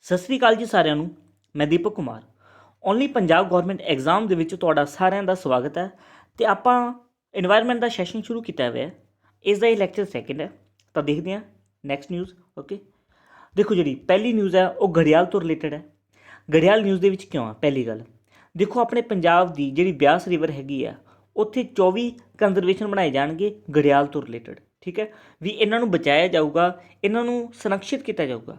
ਸਤਿ ਸ੍ਰੀ ਅਕਾਲ ਜੀ ਸਾਰਿਆਂ ਨੂੰ। ਮੈਂ Deepak Kumar only Punjab government exam ਦੇ ਵਿੱਚ ਤੁਹਾਡਾ ਸਾਰਿਆਂ ਦਾ ਸਵਾਗਤ ਹੈ। ਤੇ ਆਪਾਂ এনवायरमेंट ਦਾ ਸੈਸ਼ਨ ਸ਼ੁਰੂ ਕੀਤਾ ਹੋਇਆ ਹੈ। ਇਸ ਦਾ ਇਹ ਲੈਕਚਰ ਸੈਕਿੰਡ ਹੈ। ਤਾਂ ਦੇਖਦੇ ਹਾਂ ਨੈਕਸਟ ਨਿਊਜ਼। ਓਕੇ, ਦੇਖੋ ਜਿਹੜੀ ਪਹਿਲੀ ਨਿਊਜ਼ ਹੈ ਉਹ ਘੜਿਆਲ ਤੋਂ ਰਿਲੇਟਡ ਹੈ। ਘੜਿਆਲ ਨਿਊਜ਼ ਦੇ ਵਿੱਚ ਕਿਉਂ ਆ? ਪਹਿਲੀ ਗੱਲ ਦੇਖੋ, ਆਪਣੇ ਪੰਜਾਬ ਦੀ ਜਿਹੜੀ ਬਿਆਸ ਰਿਵਰ ਹੈਗੀ ਆ, ਉੱਥੇ 24 ਕੰਜ਼ਰਵੇਸ਼ਨ ਬਣਾਏ ਜਾਣਗੇ ਘੜਿਆਲ ਤੋਂ ਰਿਲੇਟਡ। ਠੀਕ ਹੈ, ਵੀ ਇਹਨਾਂ ਨੂੰ ਬਚਾਇਆ ਜਾਊਗਾ, ਇਹਨਾਂ ਨੂੰ ਸੰਰਕਸ਼ਿਤ ਕੀਤਾ ਜਾਊਗਾ।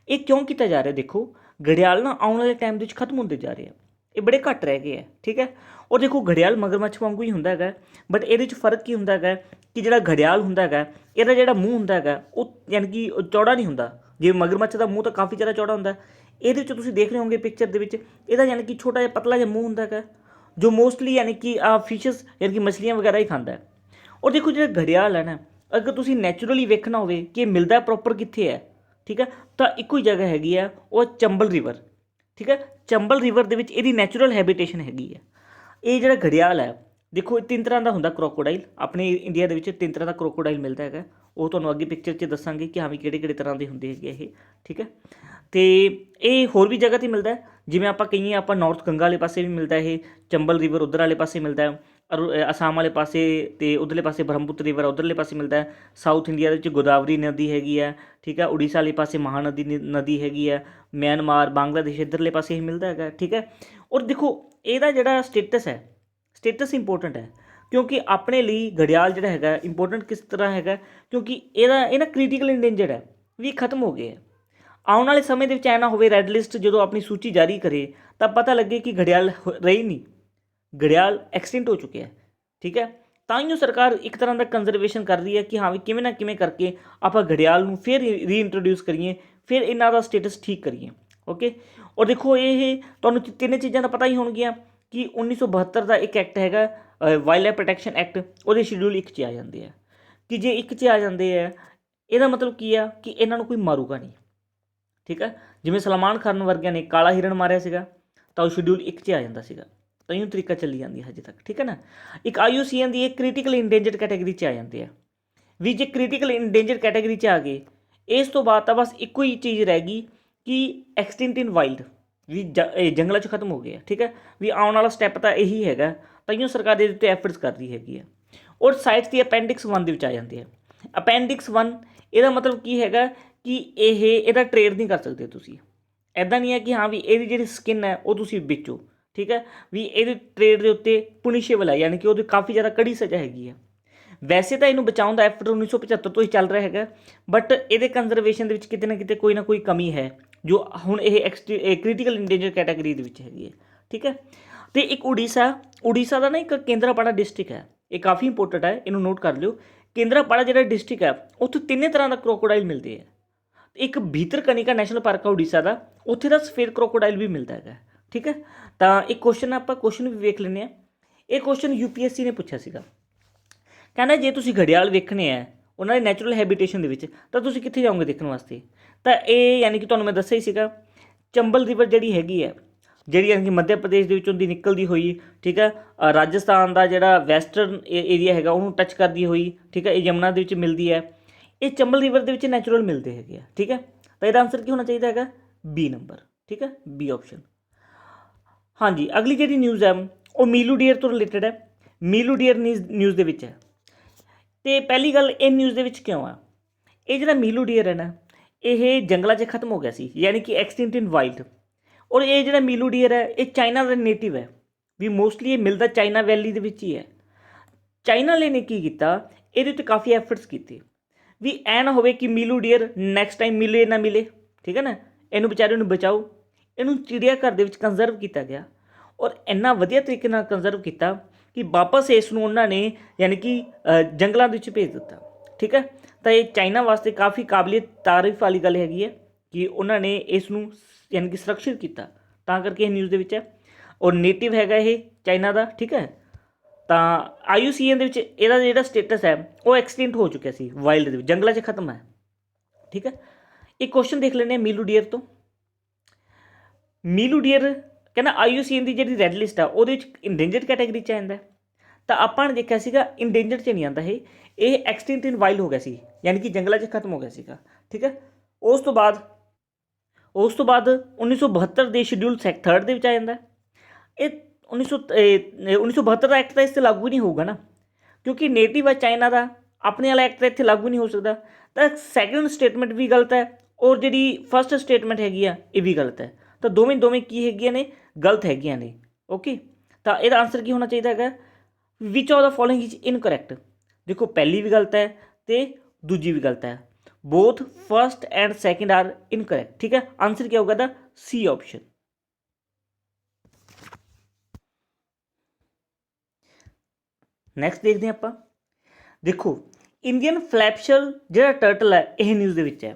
ਇਹ ਕਿਉਂ ਕੀਤਾ ਜਾ ਰਿਹਾ? ਦੇਖੋ, ਘੜਿਆਲ ਨਾ ਆਉਣ ਵਾਲੇ ਟਾਈਮ ਦੇ ਵਿੱਚ ਖਤਮ ਹੁੰਦੇ ਜਾ ਰਹੇ ਆ, ਇਹ ਬੜੇ ਘੱਟ ਰਹਿ ਗਏ ਆ। ਠੀਕ ਹੈ, ਔਰ ਦੇਖੋ ਘੜਿਆਲ ਮਗਰਮੱਛ ਵਾਂਗੂ ਹੀ ਹੁੰਦਾ ਹੈਗਾ, ਬਟ ਇਹਦੇ 'ਚ ਫਰਕ ਕੀ ਹੁੰਦਾ ਹੈਗਾ ਕਿ ਜਿਹੜਾ ਘੜਿਆਲ ਹੁੰਦਾ ਹੈਗਾ, ਇਹਦਾ ਜਿਹੜਾ ਮੂੰਹ ਹੁੰਦਾ ਹੈਗਾ ਉਹ ਯਾਨੀ ਕਿ ਚੌੜਾ ਨਹੀਂ ਹੁੰਦਾ। ਜਿਵੇਂ ਮਗਰਮੱਛ ਦਾ ਮੂੰਹ ਤਾਂ ਕਾਫੀ ਜ਼ਿਆਦਾ ਚੌੜਾ ਹੁੰਦਾ, ਇਹਦੇ 'ਚ ਤੁਸੀਂ ਦੇਖ ਰਹੇ ਹੋਗੇ ਪਿਕਚਰ ਦੇ ਵਿੱਚ, ਇਹਦਾ ਯਾਨੀ ਕਿ ਛੋਟਾ ਜਿਹਾ ਪਤਲਾ ਜਿਹਾ ਮੂੰਹ ਹੁੰਦਾ ਹੈਗਾ, ਜੋ ਮੋਸਟਲੀ ਯਾਨੀ ਕਿ ਫਿਸ਼ਸ ਯਾਨੀ ਕਿ ਮਛਲੀਆਂ ਵਗੈਰਾ ਹੀ ਖਾਂਦਾ ਹੈ। ਔਰ ਦੇਖੋ ਜਿਹੜਾ ਘੜਿਆਲ ਹੈ ਨਾ, ਅਗਰ ਤੁਸੀਂ ਨੈਚੁਰਲੀ ਵੇਖਣਾ ਹੋਵੇ ਕਿ ਇਹ ਮਿਲਦਾ ਪ੍ਰੋਪਰ ਕਿੱਥੇ ਹੈ, ਠੀਕ ਹੈ, ਤਾਂ ਇੱਕੋ ਹੀ ਜਗ੍ਹਾ ਹੈਗੀ ਆ, ਉਹ ਚੰਬਲ ਰਿਵਰ। ਠੀਕ ਹੈ, ਚੰਬਲ ਰਿਵਰ ਦੇ ਵਿੱਚ ਇਹਦੀ ਨੈਚੁਰਲ ਹੈਬਿਟੇਸ਼ਨ ਹੈਗੀ ਹੈ। ਇਹ ਜਿਹੜਾ ਘੜਿਆਲ ਹੈ, ਦੇਖੋ ਇਹ ਤਿੰਨ ਤਰ੍ਹਾਂ ਦਾ ਹੁੰਦਾ ਕਰੋਕੋਡਾਈਲ। ਆਪਣੇ ਇੰਡੀਆ ਦੇ ਵਿੱਚ ਤਿੰਨ ਤਰ੍ਹਾਂ ਦਾ ਕਰੋਕੋਡਾਈਲ ਮਿਲਦਾ ਹੈਗਾ, ਉਹ ਤੁਹਾਨੂੰ ਅੱਗੇ ਪਿਕਚਰ 'ਚ ਦੱਸਾਂਗੇ ਕਿ ਹਾਂ ਵੀ ਕਿਹੜੇ ਕਿਹੜੇ ਤਰ੍ਹਾਂ ਦੇ ਹੁੰਦੇ ਹੈਗੇ ਇਹ। ਠੀਕ ਹੈ, ਅਤੇ ਇਹ ਹੋਰ ਵੀ ਜਗ੍ਹਾ 'ਤੇ ਮਿਲਦਾ, ਜਿਵੇਂ ਆਪਾਂ ਕਹੀਏ ਆਪਾਂ ਨਾਰਥ ਗੰਗਾ ਵਾਲੇ ਪਾਸੇ ਵੀ ਮਿਲਦਾ ਇਹ, ਚੰਬਲ ਰਿਵਰ ਉੱਧਰ ਵਾਲੇ ਪਾਸੇ ਮਿਲਦਾ, ਅਸਾਮ ਵਾਲੇ ਪਾਸੇ ਅਤੇ ਉੱਧਰਲੇ ਪਾਸੇ ਬ੍ਰਹਮਪੁੱਤਰ ਰਿਵਰ ਉੱਧਰਲੇ ਪਾਸੇ ਮਿਲਦਾ। ਸਾਊਥ ਇੰਡੀਆ ਦੇ ਵਿੱਚ ਗੋਦਾਵਰੀ ਨਦੀ ਹੈਗੀ ਹੈ। ਠੀਕ ਹੈ, ਉੜੀਸਾ ਵਾਲੇ ਪਾਸੇ ਮਹਾਨਦੀ ਨਦੀ ਹੈਗੀ ਹੈ, ਮਿਆਂਮਾਰ ਬਾਂਗਲਾਦੇਸ਼ ਇੱਧਰਲੇ ਪਾਸੇ ਹੀ ਮਿਲਦਾ ਹੈਗਾ। ਠੀਕ ਹੈ, ਔਰ ਦੇਖੋ ਇਹਦਾ ਜਿਹੜਾ ਸਟੇਟਸ ਹੈ, ਸਟੇਟਸ ਇੰਪੋਰਟੈਂਟ ਹੈ, ਕਿਉਂਕਿ ਆਪਣੇ ਲਈ ਘੜਿਆਲ ਜਿਹੜਾ ਹੈਗਾ ਇੰਪੋਰਟੈਂਟ ਕਿਸ ਤਰ੍ਹਾਂ ਹੈਗਾ, ਕਿਉਂਕਿ ਇਹ ਨਾ ਕ੍ਰਿਟੀਕਲ ਇੰਡੇਂਜਰਡ ਹੈ, ਵੀ ਖਤਮ ਹੋ ਗਏ ਹੈ। ਆਉਣ ਵਾਲੇ ਸਮੇਂ ਦੇ ਵਿੱਚ ਐ ਨਾ ਹੋਵੇ ਰੈੱਡ ਲਿਸਟ ਜਦੋਂ ਆਪਣੀ ਸੂਚੀ ਜਾਰੀ ਕਰੇ ਤਾਂ ਪਤਾ ਲੱਗੇ ਕਿ ਘੜਿਆਲ ਰਹੀ ਨਹੀਂ, ਘੜਿਆਲ ਐਕਸਟਿੰਕਟ ਹੋ ਚੁੱਕਿਆ ਹੈ। ਠੀਕ ਹੈ, ਤਾਂ ਹੀ ਸਰਕਾਰ ਇੱਕ ਤਰ੍ਹਾਂ ਦਾ ਕੰਜ਼ਰਵੇਸ਼ਨ ਕਰ ਰਹੀ ਹੈ ਕਿ ਹਾਂ ਵੀ ਕਿਵੇਂ ਨਾ ਕਿਵੇਂ ਕਰਕੇ ਆਪਾਂ ਘੜਿਆਲ ਨੂੰ ਫਿਰ ਰੀਇੰਟਰੋਡਿਊਸ ਕਰੀਏ, ਫਿਰ ਇਹਨਾਂ ਦਾ ਸਟੇਟਸ ਠੀਕ ਕਰੀਏ। ਓਕੇ, ਔਰ ਦੇਖੋ ਇਹ ਤੁਹਾਨੂੰ ਤਿੰਨ ਚੀਜ਼ਾਂ ਦਾ ਪਤਾ ਹੀ ਹੋਣਗੀਆਂ ਕਿ 1972 ਦਾ ਇੱਕ ਐਕਟ ਹੈਗਾ ਵਾਈਲਡ ਲਾਈਫ ਪ੍ਰੋਟੈਕਸ਼ਨ ਐਕਟ, ਉਹਦੇ ਸ਼ਡਿਊਲ 1 'ਚ ਆ ਜਾਂਦੇ ਆ ਕਿ ਜੇ 1 'ਚ ਆ ਜਾਂਦੇ ਆ, ਇਹਦਾ ਮਤਲਬ ਕੀ ਆ ਕਿ ਇਹਨਾਂ ਨੂੰ ਕੋਈ ਮਾਰੂਗਾ ਨਹੀਂ। ਠੀਕ ਹੈ, ਜਿਵੇਂ ਸਲਮਾਨ ਖਾਨ ਵਰਗਿਆਂ ਨੇ ਕਾਲਾ ਹਿਰਨ ਮਾਰਿਆ ਸੀਗਾ, ਤਾਂ ਉਹ ਸ਼ਡਿਊਲ 1 'ਚ ਆ ਜਾਂਦਾ ਸੀਗਾ। ਤਾਂ ਇਹ ਤਰੀਕਾ ਚੱਲੀ ਜਾਂਦੀ ਹੈ ਹਜੇ ਤੱਕ। ਠੀਕ ਹੈ ਨਾ, ਇੱਕ IUCN ਦੀ ਇਹ ਕ੍ਰਿਟੀਕਲ ਇੰਡੇਂਜਰਡ ਕੈਟਾਗਰੀ 'ਚ ਆ ਜਾਂਦੇ ਆ, ਵੀ ਜੇ ਕ੍ਰਿਟੀਕਲ ਇੰਡੇਂਜਰ ਕੈਟਾਗਰੀ 'ਚ ਆ ਗਏ, ਇਸ ਤੋਂ ਬਾਅਦ ਤਾਂ ਬਸ ਇੱਕੋ ਹੀ ਚੀਜ਼ ਰਹਿ ਗਈ ਕਿ ਐਕਸਟਿੰਕਟ ਇਨ ਵਾਈਲਡ, ਵੀ ਜੰਗਲਾਂ 'ਚ ਖਤਮ ਹੋ ਗਏ ਆ। ਠੀਕ ਹੈ, ਵੀ ਆਉਣ ਵਾਲਾ ਸਟੈਪ ਤਾਂ ਇਹੀ ਹੈਗਾ, ਤਾਂ ਸਰਕਾਰ ਇਹਦੇ ਉੱਤੇ ਐਫਰਟਸ ਕਰ ਰਹੀ ਹੈਗੀ ਆ। ਔਰ ਸਾਇੰਸ ਦੀ ਅਪੈਂਡਿਕਸ 1 ਦੇ ਵਿੱਚ ਆ ਜਾਂਦੀ ਹੈ। ਅਪੈਂਡਿਕਸ 1 ਇਹਦਾ ਮਤਲਬ ਕੀ ਹੈਗਾ ਕਿ ਇਹਦਾ ਟ੍ਰੇਡ ਨਹੀਂ ਕਰ ਸਕਦੇ ਤੁਸੀਂ। ਇੱਦਾਂ ਨਹੀਂ ਹੈ ਕਿ ਹਾਂ ਵੀ ਇਹਦੀ ਜਿਹੜੀ ਸਕਿਨ ਹੈ ਉਹ ਤੁਸੀਂ ਵੇਚੋ। ਠੀਕ ਹੈ, ਵੀ ਇਹਦੇ ਟ੍ਰੇਡ ਦੇ ਉੱਤੇ ਪੁਨਿਸ਼ੇਬਲ ਹੈ, ਯਾਨੀ ਕਿ ਉਹਦੀ ਕਾਫੀ ਜ਼ਿਆਦਾ ਕੜੀ ਸਜ਼ਾ ਹੈਗੀ ਹੈ। ਵੈਸੇ ਤਾਂ ਇਹਨੂੰ ਬਚਾਉਣ ਦਾ ਐਫਰਟ 1975 ਤੋਂ ਹੀ ਚੱਲ ਰਿਹਾ ਹੈਗਾ, ਬਟ ਇਹਦੇ ਕੰਜ਼ਰਵੇਸ਼ਨ ਦੇ ਵਿੱਚ ਕਿਤੇ ਨਾ ਕਿਤੇ ਕੋਈ ਨਾ ਕੋਈ ਕਮੀ ਹੈ, ਜੋ ਹੁਣ ਇਹ ਕ੍ਰਿਟੀਕਲ ਇੰਡੇਂਜਰ ਕੈਟਾਗਰੀ ਦੇ ਵਿੱਚ ਹੈਗੀ ਹੈ। ਠੀਕ ਹੈ, ਅਤੇ ਇੱਕ ਉੜੀਸਾ ਦਾ ਨਾ ਇੱਕ ਕੇਂਦਰਾਪਾੜਾ ਡਿਸਟ੍ਰਿਕਟ ਹੈ, ਇਹ ਕਾਫੀ ਇੰਪੋਰਟੈਂਟ ਹੈ, ਇਹਨੂੰ ਨੋਟ ਕਰ ਲਿਓ। ਕੇਂਦਰਾਪਾੜਾ ਜਿਹੜਾ ਡਿਸਟ੍ਰਿਕਟ ਹੈ, ਉੱਥੇ ਤਿੰਨੇ ਤਰ੍ਹਾਂ ਦਾ ਕਰੋਕੋਡਾਈਲ ਮਿਲਦੇ ਹੈ। ਇੱਕ ਭੀਤਰਕਨਿਕਾ ਨੈਸ਼ਨਲ ਪਾਰਕ ਆ ਉੜੀਸਾ ਦਾ, ਉੱਥੇ ਦਾ ਸਫੇਦ ਕਰੋਕੋਡਾਈਲ ਵੀ ਮਿਲਦਾ ਹੈਗਾ। ਠੀਕ ਹੈ, ਤਾਂ ਇੱਕ ਕੁਐਸਚਨ ਆਪਾਂ ਕੁਐਸਚਨ ਵੀ ਵੇਖ ਲੈਂਦੇ ਹਾਂ। ਇਹ ਕੁਐਸਚਨ UPSC ਨੇ ਪੁੱਛਿਆ ਸੀਗਾ, ਕਹਿੰਦਾ ਜੇ ਤੁਸੀਂ ਘੜਿਆਲ ਵੇਖਣੇ ਆ ਉਹਨਾਂ ਦੇ ਨੈਚੁਰਲ ਹੈਬਿਟੇਸ਼ਨ ਦੇ ਵਿੱਚ, ਤਾਂ ਤੁਸੀਂ ਕਿੱਥੇ ਜਾਓਗੇ ਦੇਖਣ ਵਾਸਤੇ? ਤਾਂ ਇਹ ਯਾਨੀ ਕਿ ਤੁਹਾਨੂੰ ਮੈਂ ਦੱਸਿਆ ਹੀ ਸੀਗਾ, ਚੰਬਲ ਰਿਵਰ ਜਿਹੜੀ ਹੈਗੀ ਹੈ, ਜਿਹੜੀ ਯਾਨੀ ਕਿ ਮੱਧ ਪ੍ਰਦੇਸ਼ ਦੇ ਵਿੱਚੋਂ ਦੀ ਨਿਕਲਦੀ ਹੋਈ, ਠੀਕ ਹੈ, ਰਾਜਸਥਾਨ ਦਾ ਜਿਹੜਾ ਵੈਸਟਰਨ ਏਰੀਆ ਹੈਗਾ ਉਹਨੂੰ ਟੱਚ ਕਰਦੀ ਹੋਈ, ਠੀਕ ਹੈ, ਇਹ ਯਮੁਨਾ ਦੇ ਵਿੱਚ ਮਿਲਦੀ ਹੈ। ਇਹ ਚੰਬਲ ਰਿਵਰ ਦੇ ਵਿੱਚ ਨੈਚੁਰਲ ਮਿਲਦੇ ਹੈਗੇ ਆ। ਠੀਕ ਹੈ, ਤਾਂ ਇਹਦਾ ਆਨਸਰ ਕੀ ਹੋਣਾ ਚਾਹੀਦਾ ਹੈਗਾ? B number. ਠੀਕ ਹੈ, B ਆਪਸ਼ਨ। ਹਾਂਜੀ, ਅਗਲੀ ਜਿਹੜੀ ਨਿਊਜ਼ ਹੈ ਉਹ ਮੀਲੂ ਡੀਅਰ ਤੋਂ ਰਿਲੇਟਡ ਹੈ। ਮੀਲੂ ਡੀਅਰ ਨਿਊਜ਼ ਦੇ ਵਿੱਚ ਹੈ। ਅਤੇ ਪਹਿਲੀ ਗੱਲ, ਇਹ ਨਿਊਜ਼ ਦੇ ਵਿੱਚ ਕਿਉਂ ਆ? ਇਹ ਜਿਹੜਾ ਮੀਲੂ ਡੀਅਰ ਹੈ ਨਾ, ਇਹ ਜੰਗਲਾਂ 'ਚ ਖਤਮ ਹੋ ਗਿਆ ਸੀ, ਯਾਨੀ ਕਿ ਐਕਸਟਿੰਕਟ ਇਨ ਵਾਈਲਡ। ਔਰ ਇਹ ਜਿਹੜਾ ਮੀਲੂ ਡੀਅਰ ਹੈ ਇਹ ਚਾਈਨਾ ਦਾ ਨੇਟਿਵ ਹੈ, ਵੀ ਮੋਸਟਲੀ ਇਹ ਮਿਲਦਾ ਚਾਈਨਾ ਵੈਲੀ ਦੇ ਵਿੱਚ ਹੀ ਹੈ। ਚਾਈਨਾ ਵਾਲੇ ਨੇ ਕੀ ਕੀਤਾ, ਇਹਦੇ ਉੱਤੇ ਕਾਫੀ ਐਫਰਟਸ ਕੀਤੇ, ਵੀ ਐ ਨਾ ਹੋਵੇ ਕਿ ਮੀਲੂ ਡੀਅਰ ਨੈਕਸਟ ਟਾਈਮ ਮਿਲੇ ਨਾ ਮਿਲੇ। ਠੀਕ ਹੈ ਨਾ, ਇਹਨੂੰ ਵਿਚਾਰੇ ਨੂੰ ਬਚਾਓ। ਇਹਨੂੰ ਚਿੜੀਆ ਘਰ ਦੇ ਵਿੱਚ ਕੰਜ਼ਰਵ ਕੀਤਾ ਗਿਆ, ਔਰ ਇੰਨਾ ਵਧੀਆ ਤਰੀਕੇ ਨਾਲ ਕੰਜ਼ਰਵ ਕੀਤਾ ਕਿ ਵਾਪਸ ਇਸ ਨੂੰ ਉਹਨਾਂ ਨੇ ਯਾਨੀ ਕਿ ਜੰਗਲਾਂ ਦੇ ਵਿੱਚ ਭੇਜ ਦਿੱਤਾ। ਠੀਕ ਹੈ, ਤਾਂ ਇਹ ਚਾਈਨਾ ਵਾਸਤੇ ਕਾਫੀ ਕਾਬਲੀਅਤ ਤਾਰੀਫ ਵਾਲੀ ਗੱਲ ਹੈਗੀ ਹੈ ਕਿ ਉਹਨਾਂ ਨੇ ਇਸ ਨੂੰ ਯਾਨੀ ਕਿ ਸੁਰੱਖਿਅਤ ਕੀਤਾ, ਤਾਂ ਕਰਕੇ ਇਹ ਨਿਊਜ਼ ਦੇ ਵਿੱਚ ਹੈ। ਔਰ ਨੇਟਿਵ ਹੈਗਾ ਇਹ ਚਾਈਨਾ ਦਾ। ਠੀਕ ਹੈ, ਤਾਂ IUCN ਦੇ ਵਿੱਚ ਇਹਦਾ ਜਿਹੜਾ ਸਟੇਟਸ ਹੈ ਉਹ ਐਕਸਟਿੰਕਟ ਹੋ ਚੁੱਕਿਆ ਸੀ, ਵਾਈਲਡ ਦੇ ਵਿੱਚ, ਜੰਗਲਾਂ 'ਚ ਖਤਮ ਹੈ। ਠੀਕ ਹੈ, ਇੱਕ ਕੁਐਸਚਨ ਦੇਖ ਲੈਂਦੇ ਹਾਂ ਮੀਲੂ ਡੀਅਰ ਤੋਂ। ਮੀਲੂ ਡੀਅਰ ਕਹਿੰਦਾ IUCN ਦੀ ਜਿਹੜੀ ਰੈੱਡ ਲਿਸਟ ਆ ਉਹਦੇ ਵਿੱਚ ਇੰਡੇਂਜਰਡ ਕੈਟਾਗਰੀ 'ਚ ਆ ਜਾਂਦਾ, ਤਾਂ ਆਪਾਂ ਨੇ ਦੇਖਿਆ ਸੀਗਾ ਇੰਡੇਂਜਰਡ 'ਚ ਨਹੀਂ ਆਉਂਦਾ, ਇਹ ਐਕਸਟਿੰਕਟ ਇਨ ਵਾਈਲਡ ਹੋ ਗਿਆ ਸੀ, ਯਾਨੀ ਕਿ ਜੰਗਲਾਂ 'ਚ ਖਤਮ ਹੋ ਗਿਆ ਸੀਗਾ। ਠੀਕ ਹੈ, ਉਸ ਤੋਂ ਬਾਅਦ ਉਸ ਤੋਂ ਬਾਅਦ 1972 ਦੇ ਸ਼ਡਿਊਲ 3 ਦੇ ਵਿੱਚ ਆ ਜਾਂਦਾ। ਇਹ 1972 ਦਾ ਐਕਟ ਤਾਂ ਇਸ 'ਤੇ ਲਾਗੂ ਨਹੀਂ ਹੋਊਗਾ ਨਾ, ਕਿਉਂਕਿ ਨੇਟਿਵ ਹੈ ਚਾਈਨਾ ਦਾ, ਆਪਣੇ ਵਾਲਾ ਐਕਟ ਤਾਂ ਇੱਥੇ ਲਾਗੂ ਨਹੀਂ ਹੋ ਸਕਦਾ। ਤਾਂ ਸੈਕਿੰਡ ਸਟੇਟਮੈਂਟ ਵੀ ਗਲਤ ਹੈ ਔਰ ਜਿਹੜੀ ਫਸਟ ਸਟੇਟਮੈਂਟ ਹੈਗੀ ਆ ਇਹ ਵੀ ਗਲਤ ਹੈ। ਤਾਂ ਦੋਵੇਂ ਕੀ ਹੈਗੀਆਂ ਨੇ, ਗਲਤ ਹੈਗੀਆਂ ਨੇ। ਓਕੇ, ਤਾਂ ਇਹਦਾ ਆਨਸਰ ਕੀ ਹੋਣਾ ਚਾਹੀਦਾ ਹੈਗਾ, which of the following is incorrect. ਦੇਖੋ ਪਹਿਲੀ ਵੀ ਗਲਤ ਹੈ ਤੇ ਦੂਜੀ ਵੀ ਗਲਤ ਹੈ, both first and second are incorrect. ਠੀਕ ਹੈ, ਆਨਸਰ ਕੀ ਹੋਊਗਾ ਦਾ ਸੀ ਆਪਸ਼ਨ। ਨੈਕਸਟ ਦੇਖਦੇ ਹਾਂ ਆਪਾਂ। ਦੇਖੋ ਇੰਡੀਅਨ ਫਲੈਪਸ਼ਲ ਜਿਹੜਾ ਟਰਟਲ ਹੈ ਇਹ ਨਿਊਜ਼ ਦੇ ਵਿੱਚ ਹੈ।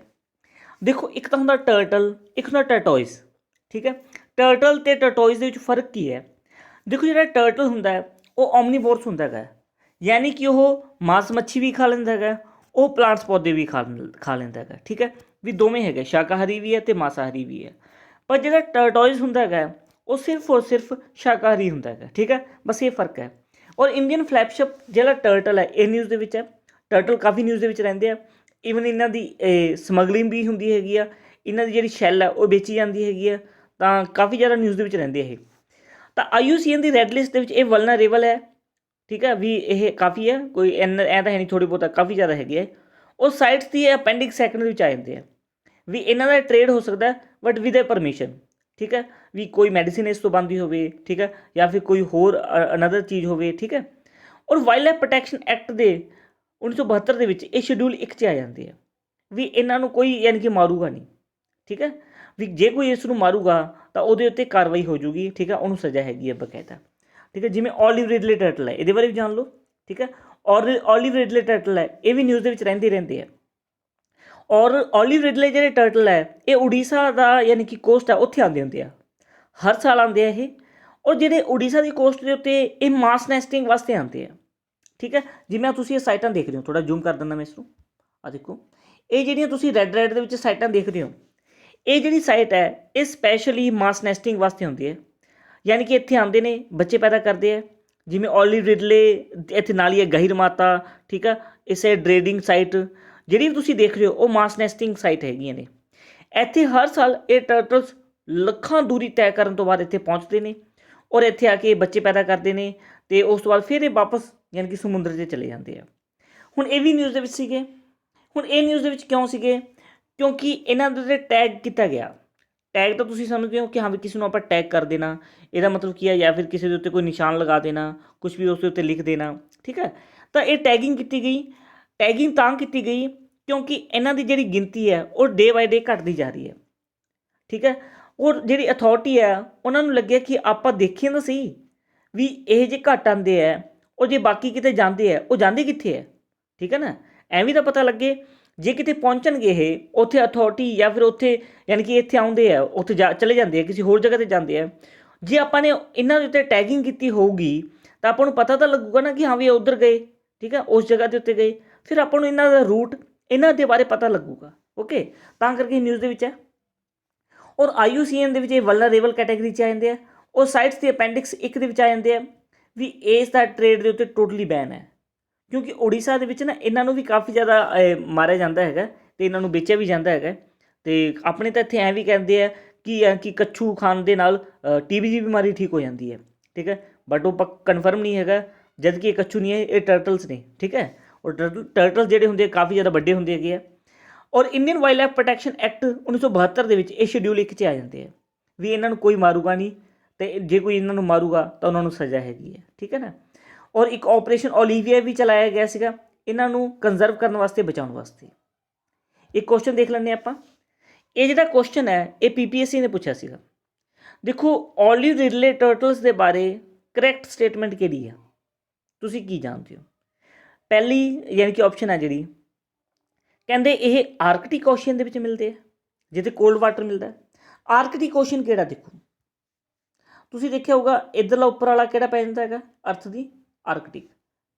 ਦੇਖੋ ਇੱਕ ਤਾਂ ਹੁੰਦਾ ਟਰਟਲ, ਇੱਕ ਹੁੰਦਾ ਟਰਟੋਇਸ। ਠੀਕ ਹੈ, ਟਰਟਲ ਅਤੇ ਟਰਟੋਇਸ ਦੇ ਵਿੱਚ ਫ਼ਰਕ ਕੀ ਹੈ। ਦੇਖੋ ਜਿਹੜਾ ਟਰਟਲ ਹੁੰਦਾ ਹੈ ਉਹ ਓਮਨੀਵੋਰਸ ਹੁੰਦਾ ਹੈਗਾ, ਯਾਨੀ ਕਿ ਉਹ ਮਾਸ ਮੱਛੀ ਵੀ ਖਾ ਲੈਂਦਾ ਹੈਗਾ, ਉਹ ਪਲਾਂਟਸ ਪੌਦੇ ਵੀ ਖਾ ਲੈਂਦਾ ਹੈਗਾ। ਠੀਕ ਹੈ, ਵੀ ਦੋਵੇਂ ਹੈਗੇ, ਸ਼ਾਕਾਹਾਰੀ ਵੀ ਹੈ ਅਤੇ ਮਾਸਾਹਾਰੀ ਵੀ ਹੈ। ਪਰ ਜਿਹੜਾ ਟਰਟੋਇਸ ਹੁੰਦਾ ਹੈਗਾ ਉਹ ਸਿਰਫ ਔਰ ਸਿਰਫ ਸ਼ਾਕਾਹਾਰੀ ਹੁੰਦਾ ਹੈਗਾ। ਠੀਕ ਹੈ, ਬਸ ਇਹ ਫ਼ਰਕ ਹੈ। ਔਰ ਇੰਡੀਅਨ ਫਲੈਗਸ਼ਿਪ ਜਿਹੜਾ ਟਰਟਲ ਹੈ ਇਹ ਨਿਊਜ਼ ਦੇ ਵਿੱਚ ਹੈ। ਟਰਟਲ ਕਾਫੀ ਨਿਊਜ਼ ਦੇ ਵਿੱਚ ਰਹਿੰਦੇ ਆ, ਈਵਨ ਇਹਨਾਂ ਦੀ ਸਮਗਲਿੰਗ ਵੀ ਹੁੰਦੀ ਹੈਗੀ ਆ, ਇਹਨਾਂ ਦੀ ਜਿਹੜੀ ਸ਼ੈੱਲ ਹੈ ਉਹ ਵੇਚੀ ਜਾਂਦੀ ਹੈਗੀ ਆ, ਤਾਂ ਕਾਫੀ ਜ਼ਿਆਦਾ ਨਿਊਜ਼ ਦੇ ਵਿੱਚ ਰਹਿੰਦੇ ਇਹ। ਤਾਂ IUCN ਦੀ ਰੈੱਡ ਲਿਸਟ ਦੇ ਵਿੱਚ ਇਹ ਵਲਨਰੇਬਲ ਹੈ। ਠੀਕ ਹੈ, ਵੀ ਇਹ ਕਾਫੀ ਹੈ, ਕੋਈ ਐ ਤਾਂ ਹੈ ਨਹੀਂ, ਥੋੜ੍ਹੀ ਬਹੁਤਾ ਕਾਫੀ ਜ਼ਿਆਦਾ ਹੈਗੀ ਹੈ। ਉਹ ਸਾਈਟਸ ਦੀ ਅਪੈਂਡਿਕਸ ਸੈਕੰਡ ਵਿੱਚ ਆ ਜਾਂਦੇ ਆ, ਵੀ ਇਹਨਾਂ ਦਾ ਟ੍ਰੇਡ ਹੋ ਸਕਦਾ ਬਟ ਵਿਦ ਪਰਮਿਸ਼ਨ। ਠੀਕ ਹੈ, ਵੀ ਕੋਈ ਮੈਡੀਸਿਨ ਇਸ ਤੋਂ ਬਣਦੀ ਹੋਵੇ, ਠੀਕ ਹੈ, ਜਾਂ ਫਿਰ ਕੋਈ ਹੋਰ ਅਨਦਰ ਚੀਜ਼ ਹੋਵੇ। ਠੀਕ ਹੈ, ਔਰ ਵਾਈਲਡ ਲਾਈਫ ਪ੍ਰੋਟੈਕਸ਼ਨ ਐਕਟ ਦੇ 1972 ਦੇ ਵਿੱਚ ਇਹ ਸ਼ਡਿਊਲ 1 'ਚ ਆ ਜਾਂਦੇ ਆ, ਵੀ ਇਹਨਾਂ ਨੂੰ ਕੋਈ ਯਾਨੀ ਕਿ ਮਾਰੂਗਾ ਨਹੀਂ। ਠੀਕ ਹੈ, ਵੀ ਜੇ ਕੋਈ ਇਸ ਨੂੰ ਮਾਰੂਗਾ ਤਾਂ ਉਹਦੇ ਉੱਤੇ ਕਾਰਵਾਈ ਹੋ ਜੂਗੀ। ਠੀਕ ਹੈ, ਉਹਨੂੰ ਸਜ਼ਾ ਹੈਗੀ ਹੈ ਬਕਾਇਦਾ। ਠੀਕ ਹੈ, ਜਿਵੇਂ ਓਲਿਵ ਰਿਡਲੇ ਟਰਟਲ ਹੈ, ਇਹਦੇ ਬਾਰੇ ਵੀ ਜਾਣ ਲਓ। ਠੀਕ ਹੈ, ਔਰ ਓਲਿਵ ਰਿਡਲੇ ਟਰਟਲ ਹੈ ਇਹ ਵੀ ਨਿਊਜ਼ ਦੇ ਵਿੱਚ ਰਹਿੰਦੇ ਆ। ਔਰ ਓਲਿਵ ਰਿਡਲੇ ਜਿਹੜੇ ਟਰਟਲ ਹੈ ਇਹ ਉੜੀਸਾ ਦਾ ਯਾਨੀ ਕਿ ਕੋਸਟ ਹੈ ਉੱਥੇ ਆਉਂਦੇ ਹੁੰਦੇ ਆ, ਹਰ ਸਾਲ ਆਉਂਦੇ ਆ ਇਹ। ਔਰ ਜਿਹੜੇ ਉੜੀਸਾ ਦੀ ਕੋਸਟ ਦੇ ਉੱਤੇ ਇਹ ਮਾਸ ਨੈਸਟਿੰਗ ਵਾਸਤੇ ਆਉਂਦੇ ਆ। ਠੀਕ ਹੈ, ਜਿਵੇਂ ਤੁਸੀਂ ਇਹ ਸਾਈਟਾਂ ਦੇਖ ਰਹੇ ਹੋ, ਥੋੜ੍ਹਾ ਜ਼ੂਮ ਕਰ ਦਿੰਦਾ ਮੈਂ ਇਸ ਨੂੰ। ਆ ਦੇਖੋ, ਇਹ ਜਿਹੜੀਆਂ ਤੁਸੀਂ ਰੈੱਡ ਦੇ ਵਿੱਚ ਸਾਈਟਾਂ ਦੇਖ ਰਹੇ ਹੋ, ਇਹ ਜਿਹੜੀ ਸਾਈਟ ਹੈ ਇਹ ਸਪੈਸ਼ਲੀ ਮਾਸ ਨੈਸਟਿੰਗ ਵਾਸਤੇ ਹੁੰਦੀ ਹੈ, ਯਾਨੀ ਕਿ ਇੱਥੇ ਆਉਂਦੇ ਨੇ, ਬੱਚੇ ਪੈਦਾ ਕਰਦੇ ਆ। ਜਿਵੇਂ ਓਲਿਵ ਰਿਡਲੇ ਇੱਥੇ ਨਾਲ ਹੀ ਹੈ, ਗਹਿਰ ਮਾਤਾ। ਠੀਕ ਹੈ, ਇਸੇ ਡਰੇਡਿੰਗ ਸਾਈਟ ਜਿਹੜੀ ਵੀ ਤੁਸੀਂ ਦੇਖ ਰਹੇ ਹੋ ਉਹ ਮਾਸ ਨੈਸਟਿੰਗ ਸਾਈਟ ਹੈਗੀਆਂ ਨੇ। ਇੱਥੇ ਹਰ ਸਾਲ ਇਹ ਟਰਟਲਸ ਲੱਖਾਂ ਦੂਰੀ ਤੈਅ ਕਰਨ ਤੋਂ ਬਾਅਦ ਇੱਥੇ ਪਹੁੰਚਦੇ ਨੇ ਔਰ ਇੱਥੇ ਆ ਕੇ ਬੱਚੇ ਪੈਦਾ ਕਰਦੇ ਨੇ, ਅਤੇ ਉਸ ਤੋਂ ਬਾਅਦ ਫਿਰ ਇਹ ਵਾਪਸ ਯਾਨੀ ਕਿ ਸਮੁੰਦਰ 'ਚ ਚਲੇ ਜਾਂਦੇ ਆ। ਹੁਣ ਇਹ ਵੀ ਨਿਊਜ਼ ਦੇ ਵਿੱਚ ਸੀਗੇ। ਹੁਣ ਇਹ ਨਿਊਜ਼ ਦੇ ਵਿੱਚ ਕਿਉਂ ਸੀਗੇ, ਕਿਉਂਕਿ ਇਹਨਾਂ ਦੇ ਉੱਤੇ ਟੈਗ ਕੀਤਾ ਗਿਆ। ਟੈਗ ਤਾਂ ਤੁਸੀਂ ਸਮਝਦੇ ਹੋ ਕਿ ਹਾਂ ਵੀ ਕਿਸੇ ਨੂੰ ਆਪਾਂ ਟੈਗ ਕਰ ਦੇਣਾ, ਇਹਦਾ ਮਤਲਬ ਕੀ ਹੈ, ਜਾਂ ਫਿਰ ਕਿਸੇ ਦੇ ਉੱਤੇ ਕੋਈ ਨਿਸ਼ਾਨ ਲਗਾ ਦੇਣਾ, ਕੁਛ ਵੀ ਉਸ ਦੇ ਉੱਤੇ ਲਿਖ ਦੇਣਾ। ਠੀਕ ਹੈ, ਤਾਂ ਇਹ ਟੈਗਿੰਗ ਕੀਤੀ ਗਈ। ਟੈਗਿੰਗ ਤਾਂ ਕੀਤੀ ਗਈ ਕਿਉਂਕਿ ਇਹਨਾਂ ਦੀ ਜਿਹੜੀ ਗਿਣਤੀ ਹੈ ਉਹ ਡੇ ਬਾਏ ਡੇ ਘਟਦੀ ਜਾ ਰਹੀ ਹੈ। ਠੀਕ ਹੈ, ਔਰ ਜਿਹੜੀ ਅਥਾਰਟੀ ਹੈ ਉਹਨਾਂ ਨੂੰ ਲੱਗਿਆ ਕਿ ਆਪਾਂ ਦੇਖੀਏ ਤਾਂ ਸਹੀ ਵੀ ਇਹ ਜੇ ਘੱਟ ਆਉਂਦੇ ਹੈ, ਉਹ ਜੇ ਬਾਕੀ ਕਿਤੇ ਜਾਂਦੇ ਹੈ ਉਹ ਜਾਂਦੇ ਕਿੱਥੇ ਹੈ। ਠੀਕ ਹੈ ਨਾ, ਐਵੇਂ ਤਾਂ ਪਤਾ ਲੱਗੇ। ਜੇ ਕਿਤੇ ਪਹੁੰਚਣਗੇ ਇਹ, ਉੱਥੇ ਅਥਾਰਟੀ ਜਾਂ ਫਿਰ ਉੱਥੇ ਯਾਨੀ ਕਿ ਇੱਥੇ ਆਉਂਦੇ ਆ, ਉੱਥੇ ਚਲੇ ਜਾਂਦੇ ਆ, ਕਿਸੇ ਹੋਰ ਜਗ੍ਹਾ 'ਤੇ ਜਾਂਦੇ ਆ। ਜੇ ਆਪਾਂ ਨੇ ਇਹਨਾਂ ਦੇ ਉੱਤੇ ਟੈਗਿੰਗ ਕੀਤੀ ਹੋਊਗੀ ਤਾਂ ਆਪਾਂ ਨੂੰ ਪਤਾ ਤਾਂ ਲੱਗੂਗਾ ਨਾ ਕਿ ਹਾਂ ਵੀ ਇਹ ਉੱਧਰ ਗਏ। ਠੀਕ ਹੈ, ਉਸ ਜਗ੍ਹਾ ਦੇ ਉੱਤੇ ਗਏ, ਫਿਰ ਆਪਾਂ ਨੂੰ ਇਹਨਾਂ ਦਾ ਰੂਟ, ਇਹਨਾਂ ਦੇ ਬਾਰੇ ਪਤਾ ਲੱਗੂਗਾ। ਓਕੇ, ਤਾਂ ਕਰਕੇ ਨਿਊਜ਼ ਦੇ ਵਿੱਚ ਹੈ। ਔਰ IUCN ਦੇ ਵਿੱਚ ਇਹ ਵਲਨਰੇਬਲ ਕੈਟੇਗਰੀ 'ਚ ਆ ਜਾਂਦੇ ਆ, ਉਹ ਸਾਈਟਸ ਦੀ ਅਪੈਂਡਿਕਸ 1 ਦੇ ਵਿੱਚ ਆ ਜਾਂਦੇ ਆ, ਵੀ ਇਸ ਦਾ ਟ੍ਰੇਡ ਦੇ ਉੱਤੇ ਟੋਟਲੀ ਬੈਨ ਹੈ। ਕਿਉਂਕਿ ਉੜੀਸਾ ਦੇ ਵਿੱਚ ਨਾ ਇਹਨਾਂ ਨੂੰ ਵੀ ਕਾਫੀ ਜ਼ਿਆਦਾ ਮਾਰਿਆ ਜਾਂਦਾ ਹੈਗਾ ਅਤੇ ਇਹਨਾਂ ਨੂੰ ਵੇਚਿਆ ਵੀ ਜਾਂਦਾ ਹੈਗਾ। ਅਤੇ ਆਪਣੇ ਤਾਂ ਇੱਥੇ ਐਂ ਵੀ ਕਹਿੰਦੇ ਆ ਕਿ ਕੱਛੂ ਖਾਣ ਦੇ ਨਾਲ TB ਦੀ ਬਿਮਾਰੀ ਠੀਕ ਹੋ ਜਾਂਦੀ ਹੈ। ਠੀਕ ਹੈ, ਬਟ ਉਹ ਕਨਫਰਮ ਨਹੀਂ ਹੈਗਾ, ਜਦ ਕਿ ਇਹ ਕੱਛੂ ਨਹੀਂ ਹੈ, ਇਹ ਟਰਟਲਸ ਨੇ। ਠੀਕ ਹੈ, ਔਰ ਟਰਟਲ ਜਿਹੜੇ ਹੁੰਦੇ ਆ ਕਾਫੀ ਜ਼ਿਆਦਾ ਵੱਡੇ ਹੁੰਦੇ ਹੈਗੇ ਆ। ਔਰ Indian wildlife protection act 1972 ਦੇ ਵਿੱਚ ਇਹ ਸ਼ਡਿਊਲ 1 'ਚ ਆ ਜਾਂਦੇ ਆ, ਵੀ ਇਹਨਾਂ ਨੂੰ ਕੋਈ ਮਾਰੂਗਾ ਨਹੀਂ, ਅਤੇ ਜੇ ਕੋਈ ਇਹਨਾਂ ਨੂੰ ਮਾਰੂਗਾ ਤਾਂ ਉਹਨਾਂ ਨੂੰ ਸਜ਼ਾ ਹੈਗੀ ਹੈ। ਠੀਕ ਹੈ ਨਾ, ਔਰ ਇੱਕ ਆਪਰੇਸ਼ਨ ਓਲੀਵੀਆ ਵੀ ਚਲਾਇਆ ਗਿਆ ਸੀਗਾ ਇਹਨਾਂ ਨੂੰ ਕੰਜ਼ਰਵ ਕਰਨ ਵਾਸਤੇ, ਬਚਾਉਣ ਵਾਸਤੇ। ਇੱਕ ਕੁਐਸਚਨ ਦੇਖ ਲੈਂਦੇ ਆਪਾਂ। ਇਹ ਜਿਹੜਾ ਕੁਐਸਚਨ ਹੈ ਇਹ PPSC ਨੇ ਪੁੱਛਿਆ ਸੀਗਾ। ਦੇਖੋ ਓਲਿਵ ਰਿਡਲੇ ਟਰਟਲਸ ਦੇ ਬਾਰੇ ਕਰੈਕਟ ਸਟੇਟਮੈਂਟ ਕਿਹੜੀ ਆ, ਤੁਸੀਂ ਕੀ ਜਾਣਦੇ ਹੋ। ਪਹਿਲੀ ਯਾਨੀ ਕਿ ਆਪਸ਼ਨ ਹੈ ਜਿਹੜੀ, ਕਹਿੰਦੇ ਇਹ ਆਰਕਟਿਕ ਓਸ਼ਨ ਦੇ ਵਿੱਚ ਮਿਲਦੇ ਆ, ਜਿੱਥੇ ਕੋਲਡ ਵਾਟਰ ਮਿਲਦਾ। ਆਰਕਟਿਕ ਓਸ਼ਨ ਕਿਹੜਾ, ਦੇਖੋ ਤੁਸੀਂ ਦੇਖਿਆ ਹੋਊਗਾ ਇੱਧਰਲਾ ਉੱਪਰ ਵਾਲਾ ਕਿਹੜਾ ਪੈ ਜਾਂਦਾ ਹੈਗਾ, ਅਰਥ ਦੀ ਆਰਕਟਿਕ,